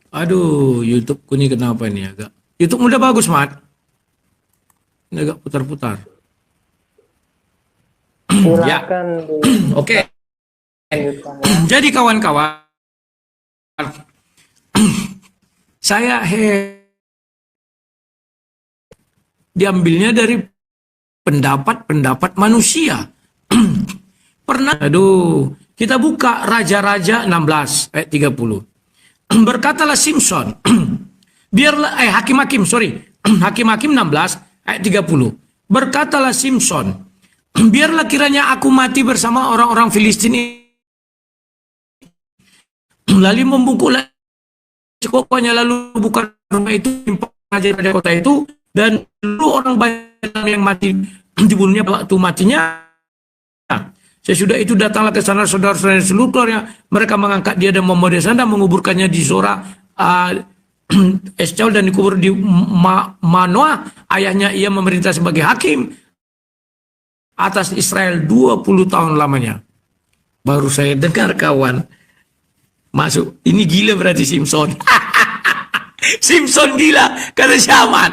Aduh, YouTube-ku ini kenapa ini agak. YouTube udah bagus, Mat. Ini agak putar-putar. Ya. silakan Oke. dilanjutkan. Jadi kawan-kawan, saya diambilnya dari pendapat-pendapat manusia. Kita buka Raja-Raja 16 ayat 30. Berkatalah Simson, biarlah Hakim-Hakim, Hakim-Hakim 16 ayat 30. Berkatalah Simson, biarlah kiranya aku mati bersama orang-orang Filistin ini. Lalu membungkuklah sekoknya, lalu buka rumah itu, raja-raja kota itu, dan lalu orang banyak yang mati dibunuhnya waktu matinya. Sesudah itu datanglah ke sana saudara-saudara seluruh keluarga, mereka mengangkat dia dan membawa dia sana, menguburkannya di Zora Eshtaol dan dikubur di Manoah. Ayahnya ia memerintah sebagai hakim atas Israel 20 tahun lamanya. Baru saya dengar kawan masuk, ini gila berarti Simpson. Simpson gila kata Syaman.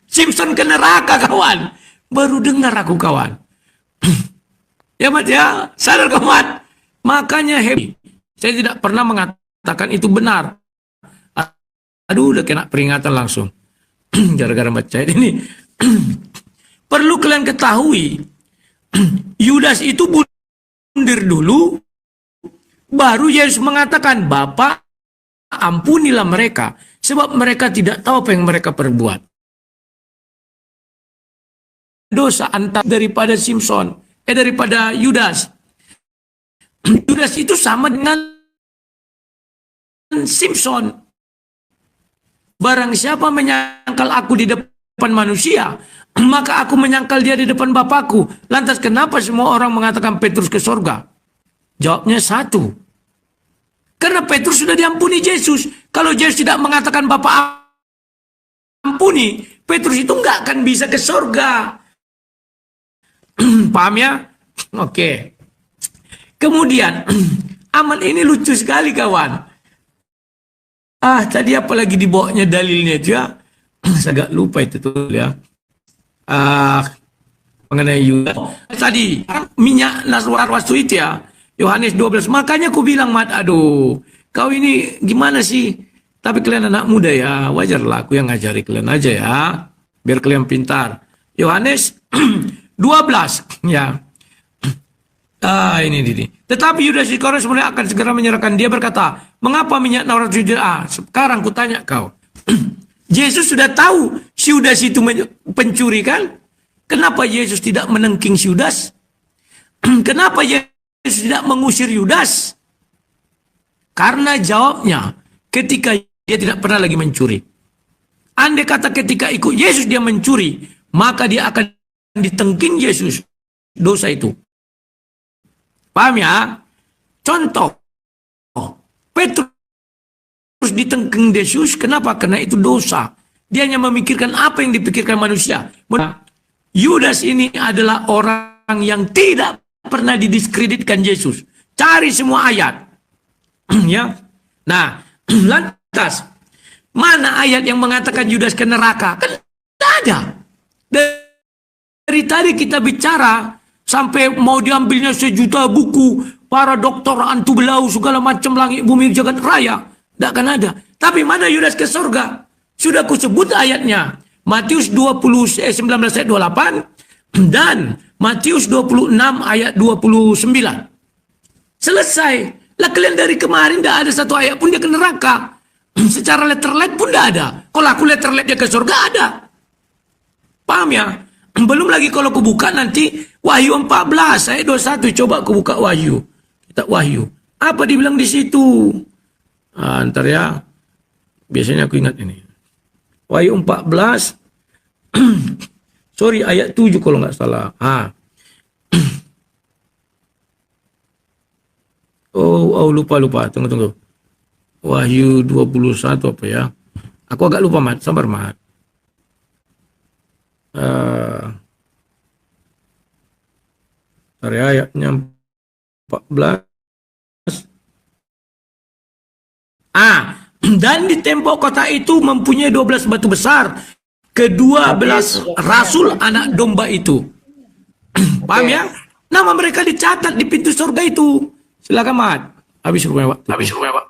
Simpson ke neraka kawan. Baru dengar aku kawan. Ya Mat ya, sadar kau Mat. Makanya happy. Saya tidak pernah mengatakan itu benar. Aduh, udah kena peringatan langsung. Gara-gara baca ini. Perlu kalian ketahui, Yudas itu bundir dulu, baru Yesus mengatakan, Bapa, ampunilah mereka, sebab mereka tidak tahu apa yang mereka perbuat. Dosa antar daripada Simpson. Daripada Yudas. Yudas itu sama dengan Simpson. Barang siapa menyangkal aku di depan manusia, maka aku menyangkal dia di depan Bapakku. Lantas kenapa semua orang mengatakan Petrus ke sorga? Jawabnya satu. Karena Petrus sudah diampuni Yesus. Kalau Yesus tidak mengatakan Bapa ampuni, Petrus itu nggak akan bisa ke sorga. Paham ya? Oke. Kemudian amal ini lucu sekali kawan. Tadi apa lagi dibawanya dalilnya itu ya? Saya agak lupa itu tuh ya. Mengenai Yudas. Tadi minyak naswar waktu itu ya. Yohanes 12. Makanya aku bilang Mat, aduh, kau ini gimana sih? Tapi kalian anak muda ya, wajarlah aku yang ngajari kalian aja ya. Biar kalian pintar. Yohanes 12 ya. Ini. Tetapi Yudas Iskariot sebenarnya akan segera menyerahkan dia, berkata, mengapa minyak nawar Yudas? Sekarang kutanya kau. Yesus sudah tahu si Yudas itu pencuri kan? Kenapa Yesus tidak menengking si Yudas? Kenapa Yesus tidak mengusir Yudas? Karena jawabnya ketika dia tidak pernah lagi mencuri. Andai kata ketika ikut Yesus dia mencuri, maka dia akan ditengking Yesus dosa itu. Paham ya? Contoh, Petrus ditengking Yesus, kenapa? Karena itu dosa. Dia hanya memikirkan apa yang dipikirkan manusia. Yudas ini adalah orang yang tidak pernah didiskreditkan Yesus. Cari semua ayat. Ya. Nah, lantas mana ayat yang mengatakan Yudas ke neraka? Kan tidak ada. Dari tadi kita bicara sampai mau diambilnya 1 juta buku, para doktor antu belau segala macam langit bumi jagat raya, tidak akan ada. Tapi mana Yudas ke surga? Sudah kusebut ayatnya. Matius 19 ayat 28, Dan Matius 26 ayat 29. Selesai. Lah kalian dari kemarin tidak ada satu ayat pun dia ke neraka. Secara letterlet pun tidak ada. Kalau aku letterlet dia ke surga ada. Paham ya? Belum lagi kalau aku buka nanti Wahyu 14 ayat 21. Coba aku buka Wahyu. Kita Wahyu. Apa dibilang di situ? Ntar ya. Biasanya aku ingat ini. Wahyu 14. Sorry, ayat 7 kalau nggak salah. Oh, lupa. Tunggu. Wahyu 21 apa ya? Aku agak lupa, Mat. Sabar, Mat. Ayatnya 14. Dan di tembok kota itu mempunyai 12 batu besar. Ke-12 rasul anak domba itu. Paham ya? Nama mereka dicatat di pintu surga itu. Silakan, Mat. Habis rumah, Pak.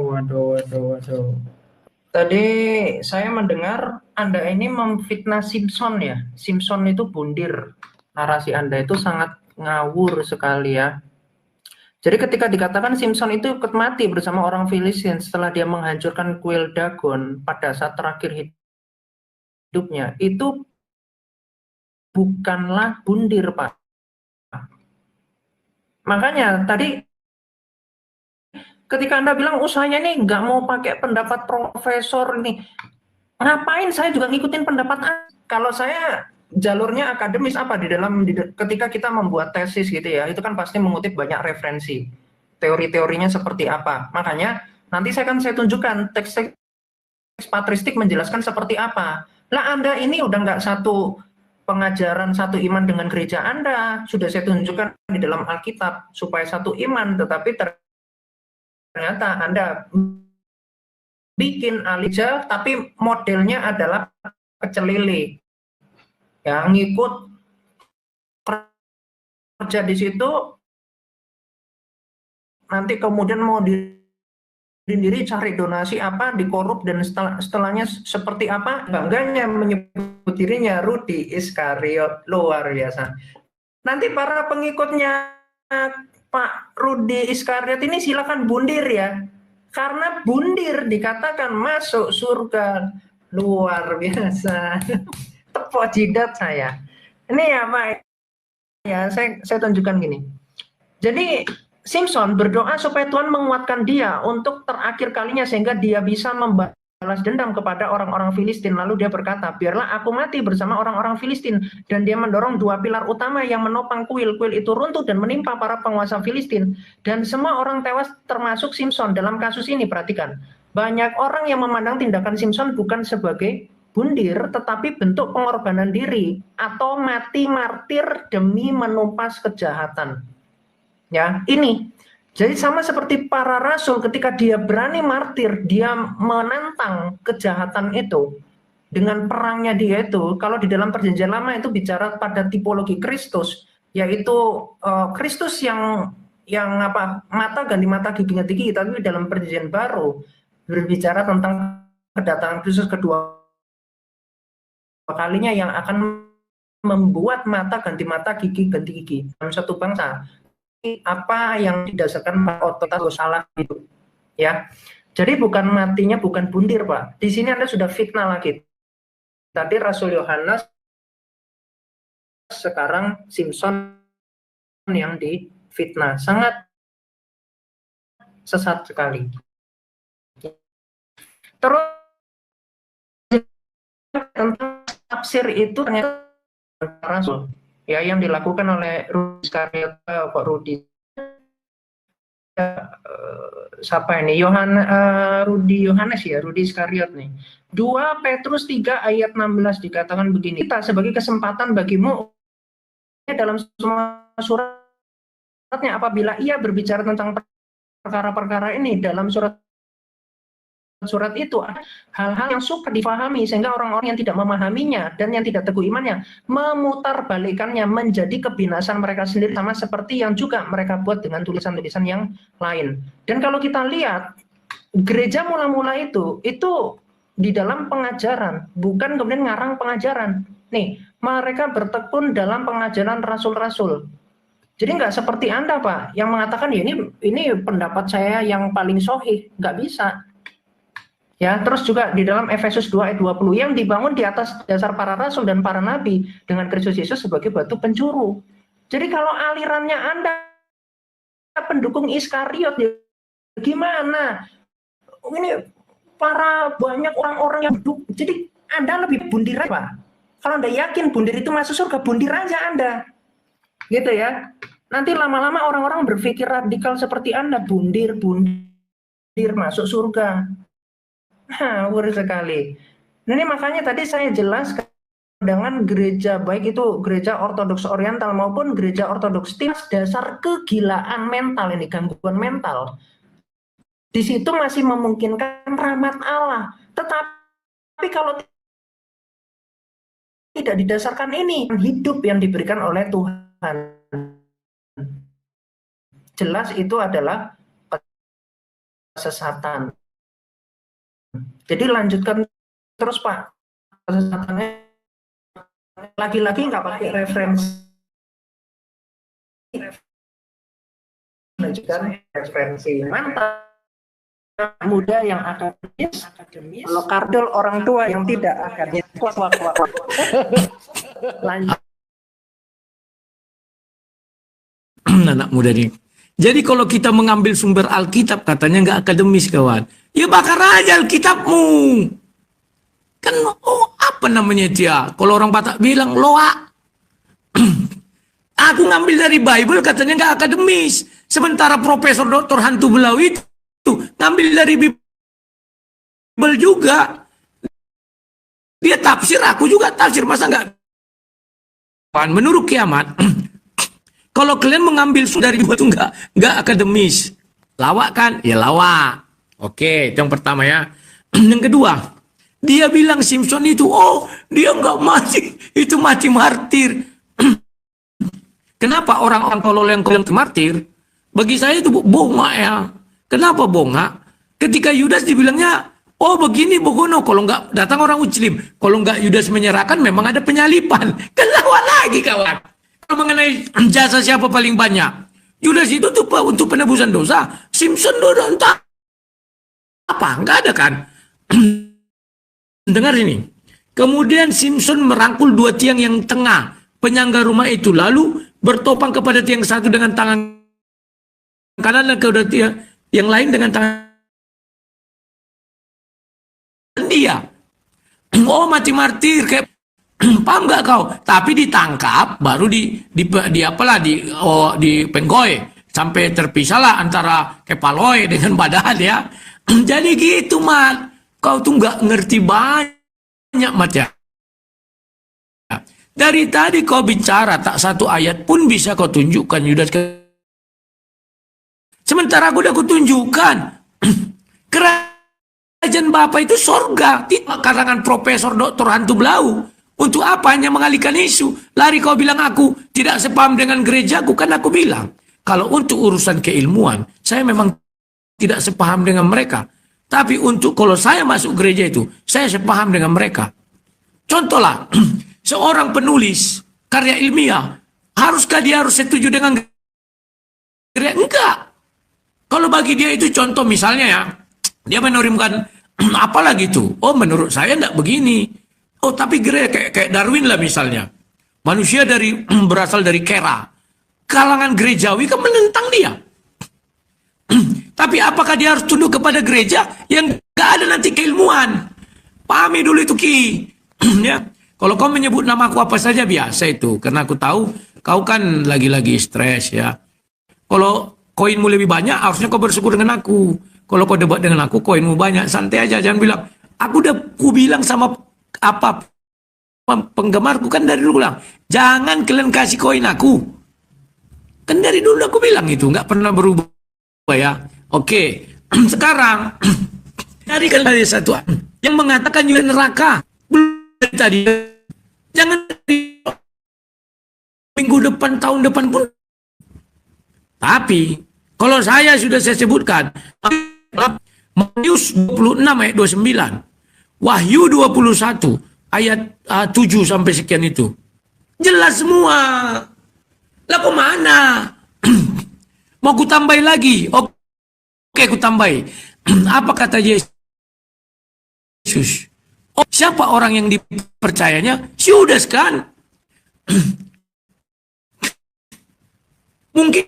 Waduh. Tadi saya mendengar Anda ini memfitnah Simpson ya. Simpson itu bundir. Narasi Anda itu sangat ngawur sekali ya. Jadi ketika dikatakan Simpson itu ikut mati bersama orang Filistin setelah dia menghancurkan kuil Dagon pada saat terakhir hidupnya, itu bukanlah bundir, Pak. Makanya tadi ketika Anda bilang usahanya nih nggak mau pakai pendapat profesor nih, ngapain saya juga ngikutin pendapat Anda? Kalau saya jalurnya akademis apa ketika kita membuat tesis gitu ya, itu kan pasti mengutip banyak referensi. Teori-teorinya seperti apa. Makanya nanti saya tunjukkan teks patristik menjelaskan seperti apa. Lah Anda ini udah nggak satu pengajaran satu iman dengan gereja Anda. Sudah saya tunjukkan di dalam Alkitab supaya satu iman, tetapi ternyata Anda bikin alija tapi modelnya adalah pecel lele. Ya, ngikut kerja di situ, nanti kemudian mau diri cari donasi apa, dikorup, dan setelahnya seperti apa, bangganya menyebut dirinya Rudi Iskariot. Luar biasa. Nanti para pengikutnya Pak Rudi Iskariot ini silakan bundir ya, karena bundir dikatakan masuk surga. Luar biasa. Tepuk jidat saya. Ini ya Pak, ya saya tunjukkan gini. Jadi Simpson berdoa supaya Tuhan menguatkan dia untuk terakhir kalinya sehingga dia bisa membalas dendam kepada orang-orang Filistin. Lalu dia berkata, biarlah aku mati bersama orang-orang Filistin. Dan dia mendorong dua pilar utama yang menopang kuil. Kuil itu runtuh dan menimpa para penguasa Filistin. Dan semua orang tewas termasuk Simpson. Dalam kasus ini perhatikan, banyak orang yang memandang tindakan Simpson bukan sebagai bundir, tetapi bentuk pengorbanan diri atau mati martir demi menumpas kejahatan. Ya, ini. Jadi sama seperti para rasul ketika dia berani martir, dia menantang kejahatan itu dengan perangnya dia itu. Kalau di dalam Perjanjian Lama itu bicara pada tipologi Kristus, yaitu Kristus yang mata ganti mata, gigi ganti gigi. Tapi dalam Perjanjian Baru berbicara tentang kedatangan Kristus kedua kalinya yang akan membuat mata ganti mata, gigi ganti gigi dalam satu bangsa. Apa yang didasarkan otoritas salah itu ya. Jadi bukan matinya bukan bundir, Pak. Di sini Anda sudah fitnah lagi. Tadi Rasul Yohanes, sekarang Simpson yang difitnah. Sangat sesat sekali. Terus tentang tafsir itu ternyata Rasul ya yang dilakukan oleh Rudi Iskariot, kok Rudi siapa ini? Rudi Iskariot nih. 2 Petrus 3 ayat 16 dikatakan begini, kita sebagai kesempatan bagimu dalam semua suratnya apabila ia berbicara tentang perkara-perkara ini dalam surat surat itu ada hal-hal yang suka difahami sehingga orang-orang yang tidak memahaminya dan yang tidak teguh imannya memutarbalikannya menjadi kebinasan mereka sendiri, sama seperti yang juga mereka buat dengan tulisan-tulisan yang lain. Dan kalau kita lihat gereja mula-mula itu di dalam pengajaran, bukan kemudian ngarang pengajaran. Nih, mereka bertekun dalam pengajaran rasul-rasul. Jadi nggak seperti Anda, Pak, yang mengatakan ya ini pendapat saya yang paling sahih, nggak bisa. Ya, terus juga di dalam Efesus 2 ayat 20 yang dibangun di atas dasar para rasul dan para nabi dengan Kristus Yesus sebagai batu penjuru. Jadi kalau alirannya Anda pendukung Iskariot, ya gimana? Ini para banyak orang-orang yang duduk. Jadi Anda lebih bundir aja, Pak. Kalau Anda yakin bundir itu masuk surga, bundir aja Anda. Gitu ya. Nanti lama-lama orang-orang berpikir radikal seperti Anda, bundir masuk surga. Ngawur sekali. Nah, ini makanya tadi saya jelaskan dengan gereja, baik itu gereja ortodoks oriental maupun gereja ortodoks timur, dasar kegilaan mental ini, gangguan mental. Di situ masih memungkinkan rahmat Allah. Tetapi kalau tidak didasarkan ini, hidup yang diberikan oleh Tuhan, jelas itu adalah kesesatan. Jadi lanjutkan terus, Pak. Kesesatannya lagi-lagi nggak pakai referensi. Lanjutkan referensi mantap. Muda yang akademis, kalau kardel orang tua yang tidak akademis. Lanjut. Anak muda nih. Jadi kalau kita mengambil sumber Alkitab katanya nggak akademis, kawan. Ya bakar aja Alkitabmu. Kan apa namanya dia? Kalau orang Batak bilang loa. Aku ngambil dari Bible katanya nggak akademis. Sementara Profesor Dr. Hantu Belau itu ngambil dari Bible juga. Dia tafsir, aku juga tafsir. Masa nggak? Menurut kiamat, kalau kalian mengambil dari Bible itu nggak akademis. Lawak kan? Ya lawak. Oke, itu yang pertama ya. Yang kedua, dia bilang Simpson itu, dia nggak mati, itu mati martir. Kenapa orang-orang tolol yang martir? Bagi saya itu bongak ya. Kenapa bongak? Ketika Yudas dibilangnya, begini bogono, kalau nggak datang orang Muslim, kalau nggak Yudas menyerahkan, memang ada penyalipan. Kenapa lagi kawan? Kalau mengenai jasa siapa paling banyak? Yudas itu tuh untuk penebusan dosa. Simpson entah apa, nggak ada kan? Dengar ini. Kemudian Simpson merangkul dua tiang yang tengah penyangga rumah itu, lalu bertopang kepada tiang satu dengan tangan kanan dan kedua tiang yang lain dengan tangan dia. Mati martir kayak paham nggak kau? Tapi ditangkap baru di penggoy sampai terpisahlah antara kepaloy dengan badan ya. Jadi gitu, Mat. Kau tuh nggak ngerti banyak, Mat ya. Dari tadi kau bicara tak satu ayat pun bisa kau tunjukkan Yudas. Sementara aku udah kutunjukkan kerajaan Bapa itu sorga. Tidak karangan Profesor Dr. Hantu Belau. Untuk apa? Hanya mengalihkan isu. Lari kau bilang aku tidak sepaham dengan gerejaku. Kan aku bilang, kalau untuk urusan keilmuan, saya memang tidak sepaham dengan mereka. Tapi untuk kalau saya masuk gereja itu, saya sepaham dengan mereka. Contohlah, seorang penulis karya ilmiah, haruskah dia harus setuju dengan gereja? Enggak. Kalau bagi dia itu contoh misalnya ya, dia menurunkan apalagi itu. Menurut saya enggak begini. Tapi gereja kayak Darwin lah misalnya. Manusia berasal dari kera. Kalangan gerejawi kan menentang dia. Tapi apakah dia harus tunduk kepada gereja yang gak ada nanti keilmuan? Pahami dulu itu Ki. Ya. Kalau kau menyebut namaku apa saja biasa itu. Karena aku tahu kau kan lagi-lagi stres ya. Kalau koinmu lebih banyak harusnya kau bersyukur dengan aku. Kalau kau debat dengan aku koinmu banyak. Santai aja, jangan bilang. Aku bilang sama penggemarku kan dari dulu bilang. Jangan kalian kasih koin aku. Kan dari dulu aku bilang itu. Gak pernah berubah ya. Oke, sekarang Carikan dari satu yang mengatakan juga neraka. Belum tadi. Jangan minggu depan, tahun depan pun. Tapi kalau saya sebutkan Matius 26 ayat 29, Wahyu 21 ayat 7 sampai sekian itu. Jelas semua. Lah kemana? Mau ku tambahin lagi? Oke, ku tambahin. Apa kata Yesus? Oh, siapa orang yang dipercayanya? Yudas kan? Mungkin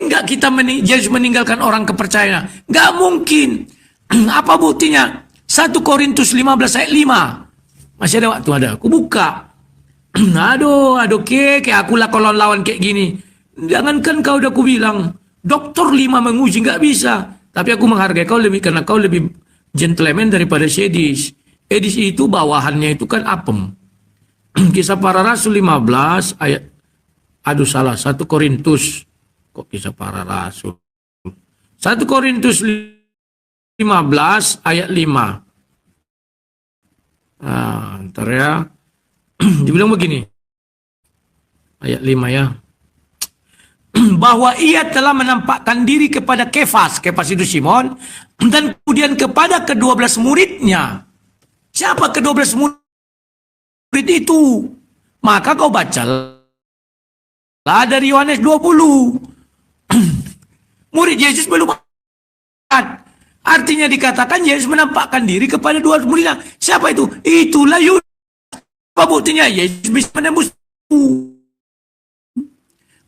nggak kita Yesus meninggalkan orang kepercayaan? Nggak mungkin. Apa buktinya? 1 Korintus 15 ayat 5. Masih ada waktu, ada. Aku buka. Aduh, kayak aku lah kalau lawan kayak gini. Jangankan kau udah aku bilang, dokter 5 menguji nggak bisa. Tapi aku menghargai kau lebih karena kau lebih gentleman daripada Edis. Edis itu bawahannya itu kan apem. Kisah Para Rasul 15 ayat, aduh salah, 1 Korintus. Kok Kisah Para Rasul? 1 Korintus 15 ayat 5. Nah, ntar ya. Dibilang begini. Ayat 5 ya. Bahwa ia telah menampakkan diri kepada Kefas itu Simon, dan kemudian kepada ke-12 muridnya. Siapa ke-12 murid itu? Maka kau bacalah dari Yohanes 20. Murid Yesus belum ada. Artinya dikatakan Yesus menampakkan diri kepada 12 muridnya. Siapa itu? Itulah Yudas. Apa buktinya? Yesus bisa menembus.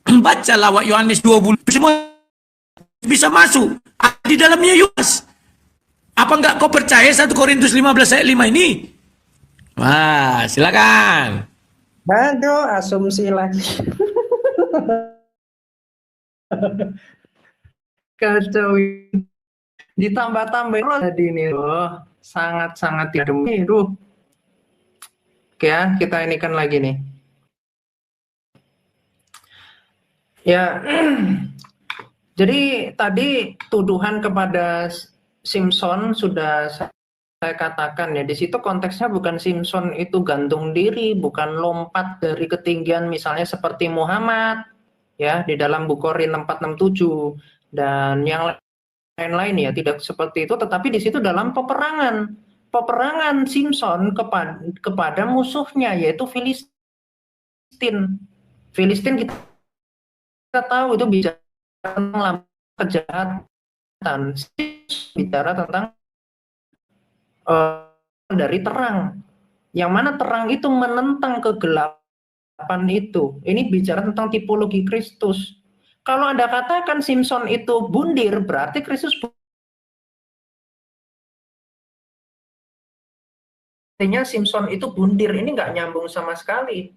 Bacalah Yohanes 20. Semua bisa masuk. Di dalamnya Yudas. Apa enggak kau percaya 1 Korintus 15 ayat 5 ini? Wah, silakan. Aduh, asumsi lagi. Kacau. Ditambah-tambah tadi ini loh. Sangat-sangat tidak demi. Oke ya, kita ini kan lagi nih. Ya, jadi tadi tuduhan kepada Simpson sudah saya katakan ya, di situ konteksnya bukan Simpson itu gantung diri, bukan lompat dari ketinggian misalnya seperti Muhammad ya di dalam Bukhari 467 dan yang lain-lain ya, tidak seperti itu, tetapi di situ dalam peperangan Simpson kepada musuhnya yaitu Filistin. Filistin kita tahu itu bicara tentang kejahatan, bicara tentang dari terang, yang mana terang itu menentang kegelapan itu. Ini bicara tentang tipologi Kristus. Kalau Anda katakan Simpson itu bundir, berarti Kristus artinya Simpson itu bundir. Ini nggak nyambung sama sekali.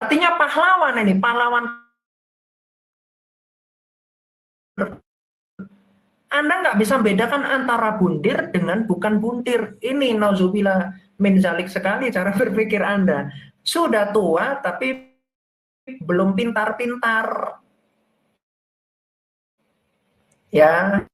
Artinya pahlawan ini, pahlawan. Anda nggak bisa bedakan antara bundir dengan bukan bundir. Ini nauzubillah min zalik sekali cara berpikir Anda. Sudah tua tapi belum pintar-pintar. Ya.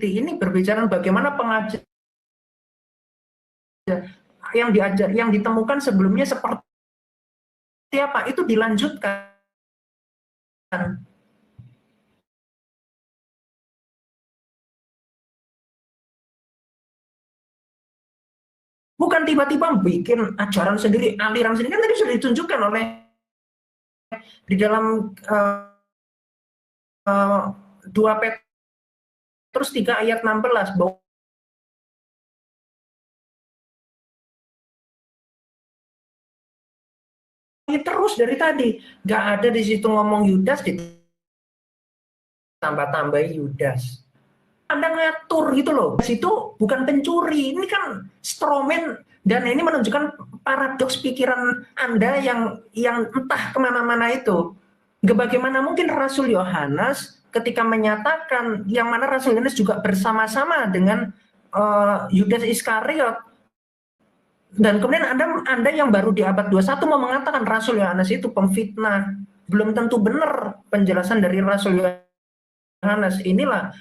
Ini berbicara bagaimana pengajar yang ditemukan sebelumnya seperti apa, itu dilanjutkan. Bukan tiba-tiba bikin ajaran sendiri, aliran sendiri, kan tadi sudah ditunjukkan oleh di dalam 2 Petrus 3 ayat 16 bahwa terus dari tadi nggak ada di situ ngomong Yudas, ditambah-tambahi Yudas. Anda ngatur gitu loh. Itu bukan pencuri, ini kan strawman, dan ini menunjukkan paradoks pikiran Anda yang entah kemana-mana itu. Bagaimana mungkin Rasul Yohanes ketika menyatakan, yang mana Rasul Yohanes juga bersama-sama dengan Yudas Iskariot, dan kemudian Anda yang baru di abad 21 mau mengatakan Rasul Yohanes itu pemfitnah, belum tentu benar penjelasan dari Rasul Yohanes. Inilah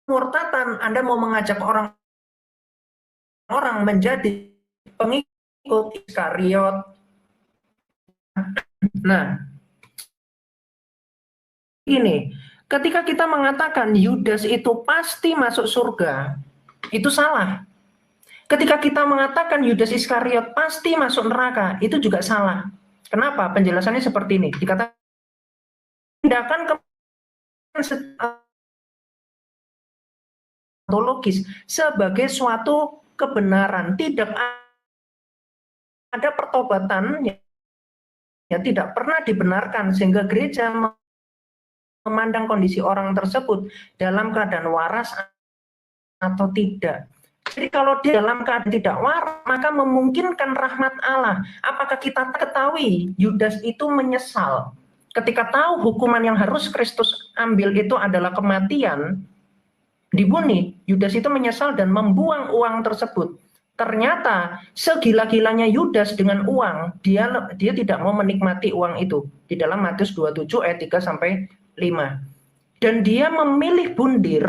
kemurtatan. Anda mau mengajak orang menjadi pengikut Iskariot. Nah, ini ketika kita mengatakan Yudas itu pasti masuk surga, itu salah. Ketika kita mengatakan Yudas Iskariot pasti masuk neraka, itu juga salah. Kenapa? Penjelasannya seperti ini. Dikatakan tindakan ontologis sebagai suatu kebenaran, tidak ada pertobatan ya tidak pernah dibenarkan, sehingga gereja memandang kondisi orang tersebut dalam keadaan waras atau tidak. Jadi kalau dia dalam keadaan tidak waras, maka memungkinkan rahmat Allah. Apakah kita ketahui Yudas itu menyesal ketika tahu hukuman yang harus Kristus ambil itu adalah kematian, dibunuh? Yudas itu menyesal dan membuang uang tersebut. Ternyata segila-gilanya Yudas dengan uang, dia tidak mau menikmati uang itu. Di dalam Matius 27 ayat 3 sampai 5. Dan dia memilih bundir.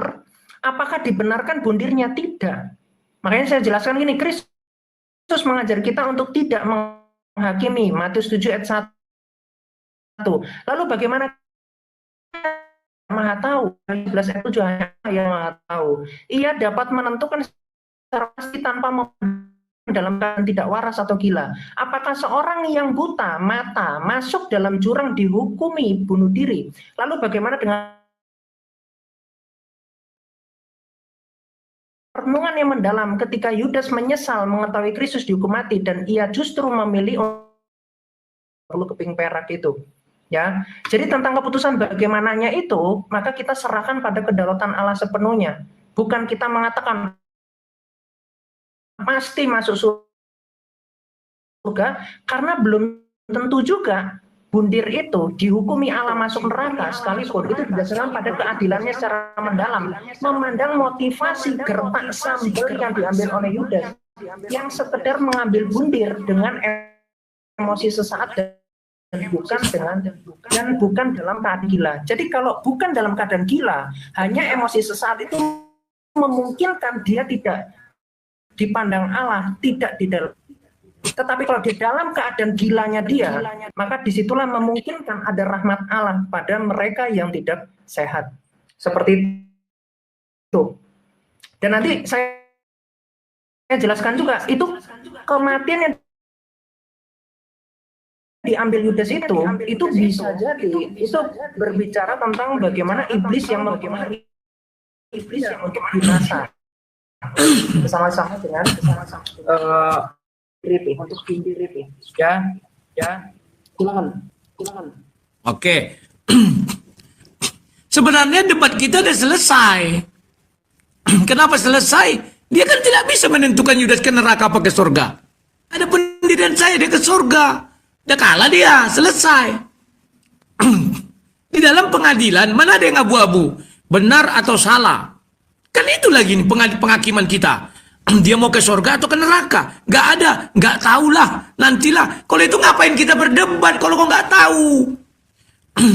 Apakah dibenarkan bundirnya? Tidak. Makanya saya jelaskan gini, Kristus mengajar kita untuk tidak menghakimi. Matius 7 ayat 1. Lalu bagaimana? Maha tahu. 11 ayat 7 yang maha tahu. Ia dapat menentukan secara pasti tanpa dalam keadaan tidak waras atau gila. Apakah seorang yang buta mata masuk dalam jurang dihukumi bunuh diri? Lalu bagaimana dengan renungan yang mendalam ketika Yudas menyesal mengetahui Kristus dihukum mati dan ia justru memilih 10 keping perak itu? Ya, jadi tentang keputusan bagaimananya itu, maka kita serahkan pada kedaulatan Allah sepenuhnya. Bukan kita mengatakan pasti masuk surga, karena belum tentu juga bundir itu dihukumi Allah masuk neraka, sekalipun itu berdasarkan pada keadilannya secara mendalam, memandang motivasi gertak sambal yang diambil oleh Yudas, yang sekedar mengambil bundir dengan emosi sesaat dan bukan dalam keadaan gila. Jadi kalau bukan dalam keadaan gila, hanya emosi sesaat itu memungkinkan dia tidak dipandang Allah, tidak di dalam. Tetapi kalau di dalam keadaan gilanya dia, maka disitulah memungkinkan ada rahmat Allah pada mereka yang tidak sehat. Seperti itu. Dan nanti saya jelaskan juga, itu kematian yang diambil Yudas itu bisa jadi, itu berbicara tentang bagaimana iblis yang untuk binasa. Bersama-sama dengan untuk diri. Ya. Silakan. Oke. Sebenarnya debat kita sudah selesai. Kenapa selesai? Dia kan tidak bisa menentukan Yudas ke neraka apa ke surga. Ada pendirian saya, dia ke surga. Udah kalah dia, selesai. Di dalam pengadilan, mana ada yang abu-abu? Benar atau salah? Kan itu lagi nih penghakiman kita. Dia mau ke surga atau ke neraka? Gak ada, gak tahulah, nantilah. Kalau itu ngapain kita berdebat kalau kau gak tahu?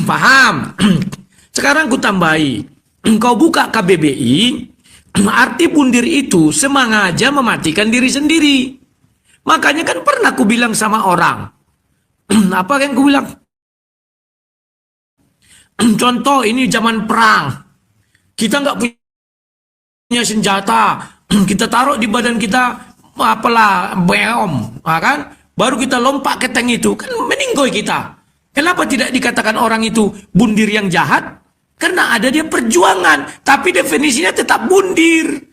Paham? Sekarang ku tambahi. Kau buka KBBI, arti bundir itu sengaja mematikan diri sendiri. Makanya kan pernah ku bilang sama orang. Apa yang ku bilang? Contoh ini zaman perang. Kita nggak punya senjata, kita taruh di badan kita apalah bom, kan? Baru kita lompat ke tank itu, kan meninggoy kita. Kenapa tidak dikatakan orang itu bundir yang jahat? Karena ada dia perjuangan, tapi definisinya tetap bundir.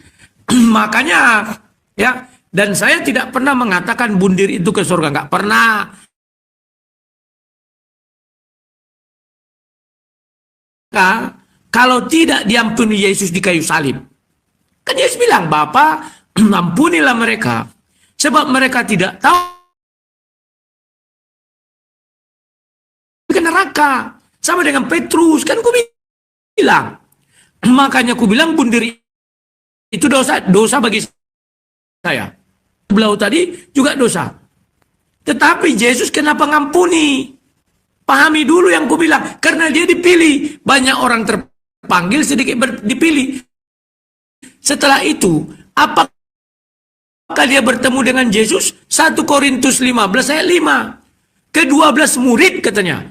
Makanya, ya. Dan saya tidak pernah mengatakan bundir itu ke surga, nggak pernah. Kalau tidak diampuni Yesus di kayu salib. Kan Yesus bilang, Bapa, ampunilah mereka. Sebab mereka tidak tahu. neraka. Sama dengan Petrus, kan ku bilang. Makanya ku bilang bunuh diri itu dosa bagi saya. Beliau tadi juga dosa. Tetapi Yesus kenapa ngampuni? Pahami dulu yang ku bilang. Karena dia dipilih. Banyak orang terpanggil, sedikit dipilih. Setelah itu, apakah dia bertemu dengan Yesus? 1 Korintus 15 ayat 5. Ke-12 murid katanya.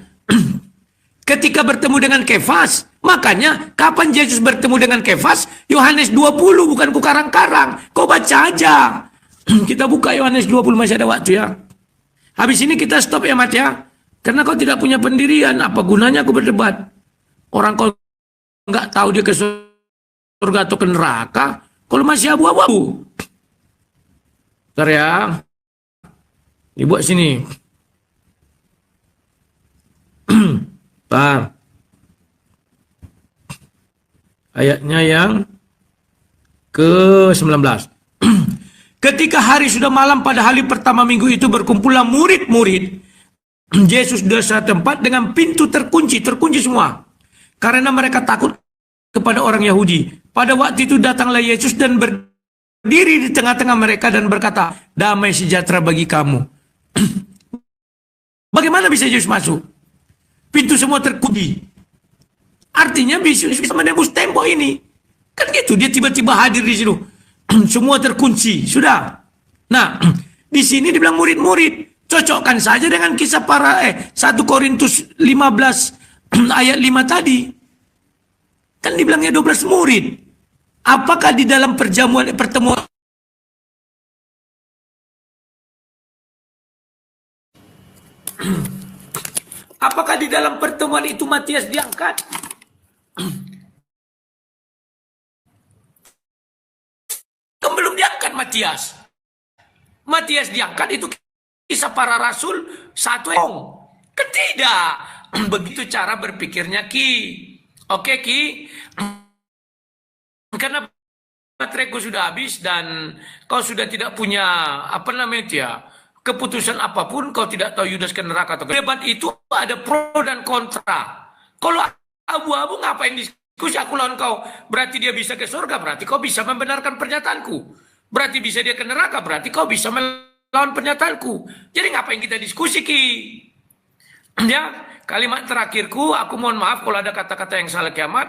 Ketika bertemu dengan Kefas, makanya kapan Yesus bertemu dengan Kefas? Yohanes 20, bukan ku karang-karang. Kau baca aja. Kita buka Yohanes 20, masih ada waktu ya. Habis ini kita stop ya Mat ya. Karena kau tidak punya pendirian, apa gunanya aku berdebat? Orang kau nggak tahu dia ke surga atau ke neraka, kalau masih abu-abu. Bentar ya. Dibuat sini. Bentar. Ayatnya yang ke-19. Ketika hari sudah malam pada hari pertama minggu itu berkumpullah murid-murid Yesus di suatu tempat dengan pintu terkunci semua. Karena mereka takut kepada orang Yahudi. Pada waktu itu datanglah Yesus dan berdiri di tengah-tengah mereka dan berkata, damai sejahtera bagi kamu. Bagaimana bisa Yesus masuk? Pintu semua terkunci. Artinya bisa menembus tembok ini. Kan gitu, dia tiba-tiba hadir di situ. Semua terkunci, sudah. Nah, di sini dibilang murid-murid. Cocokkan saja dengan kisah 1 Korintus 15 ayat 5 tadi. Kan dibilangnya 12 murid. Apakah di dalam pertemuan apakah di dalam pertemuan itu Matias diangkat? Kan belum diangkat Matias. Matias diangkat itu kisah para rasul 1 kan tidak. Begitu cara berpikirnya Ki. Oke Ki. Karena bateraiku sudah habis dan kau sudah tidak punya keputusan apapun, kau tidak tahu Yudas ke neraka atau ke debat itu ada pro dan kontra. Kalau abu-abu ngapain diskusi aku lawan kau? Berarti dia bisa ke surga, berarti kau bisa membenarkan pernyataanku. Berarti bisa dia ke neraka, berarti kau bisa melawan pernyataanku. Jadi ngapain kita diskusi Ki? Ya, kalimat terakhirku, aku mohon maaf kalau ada kata-kata yang salah kiamat.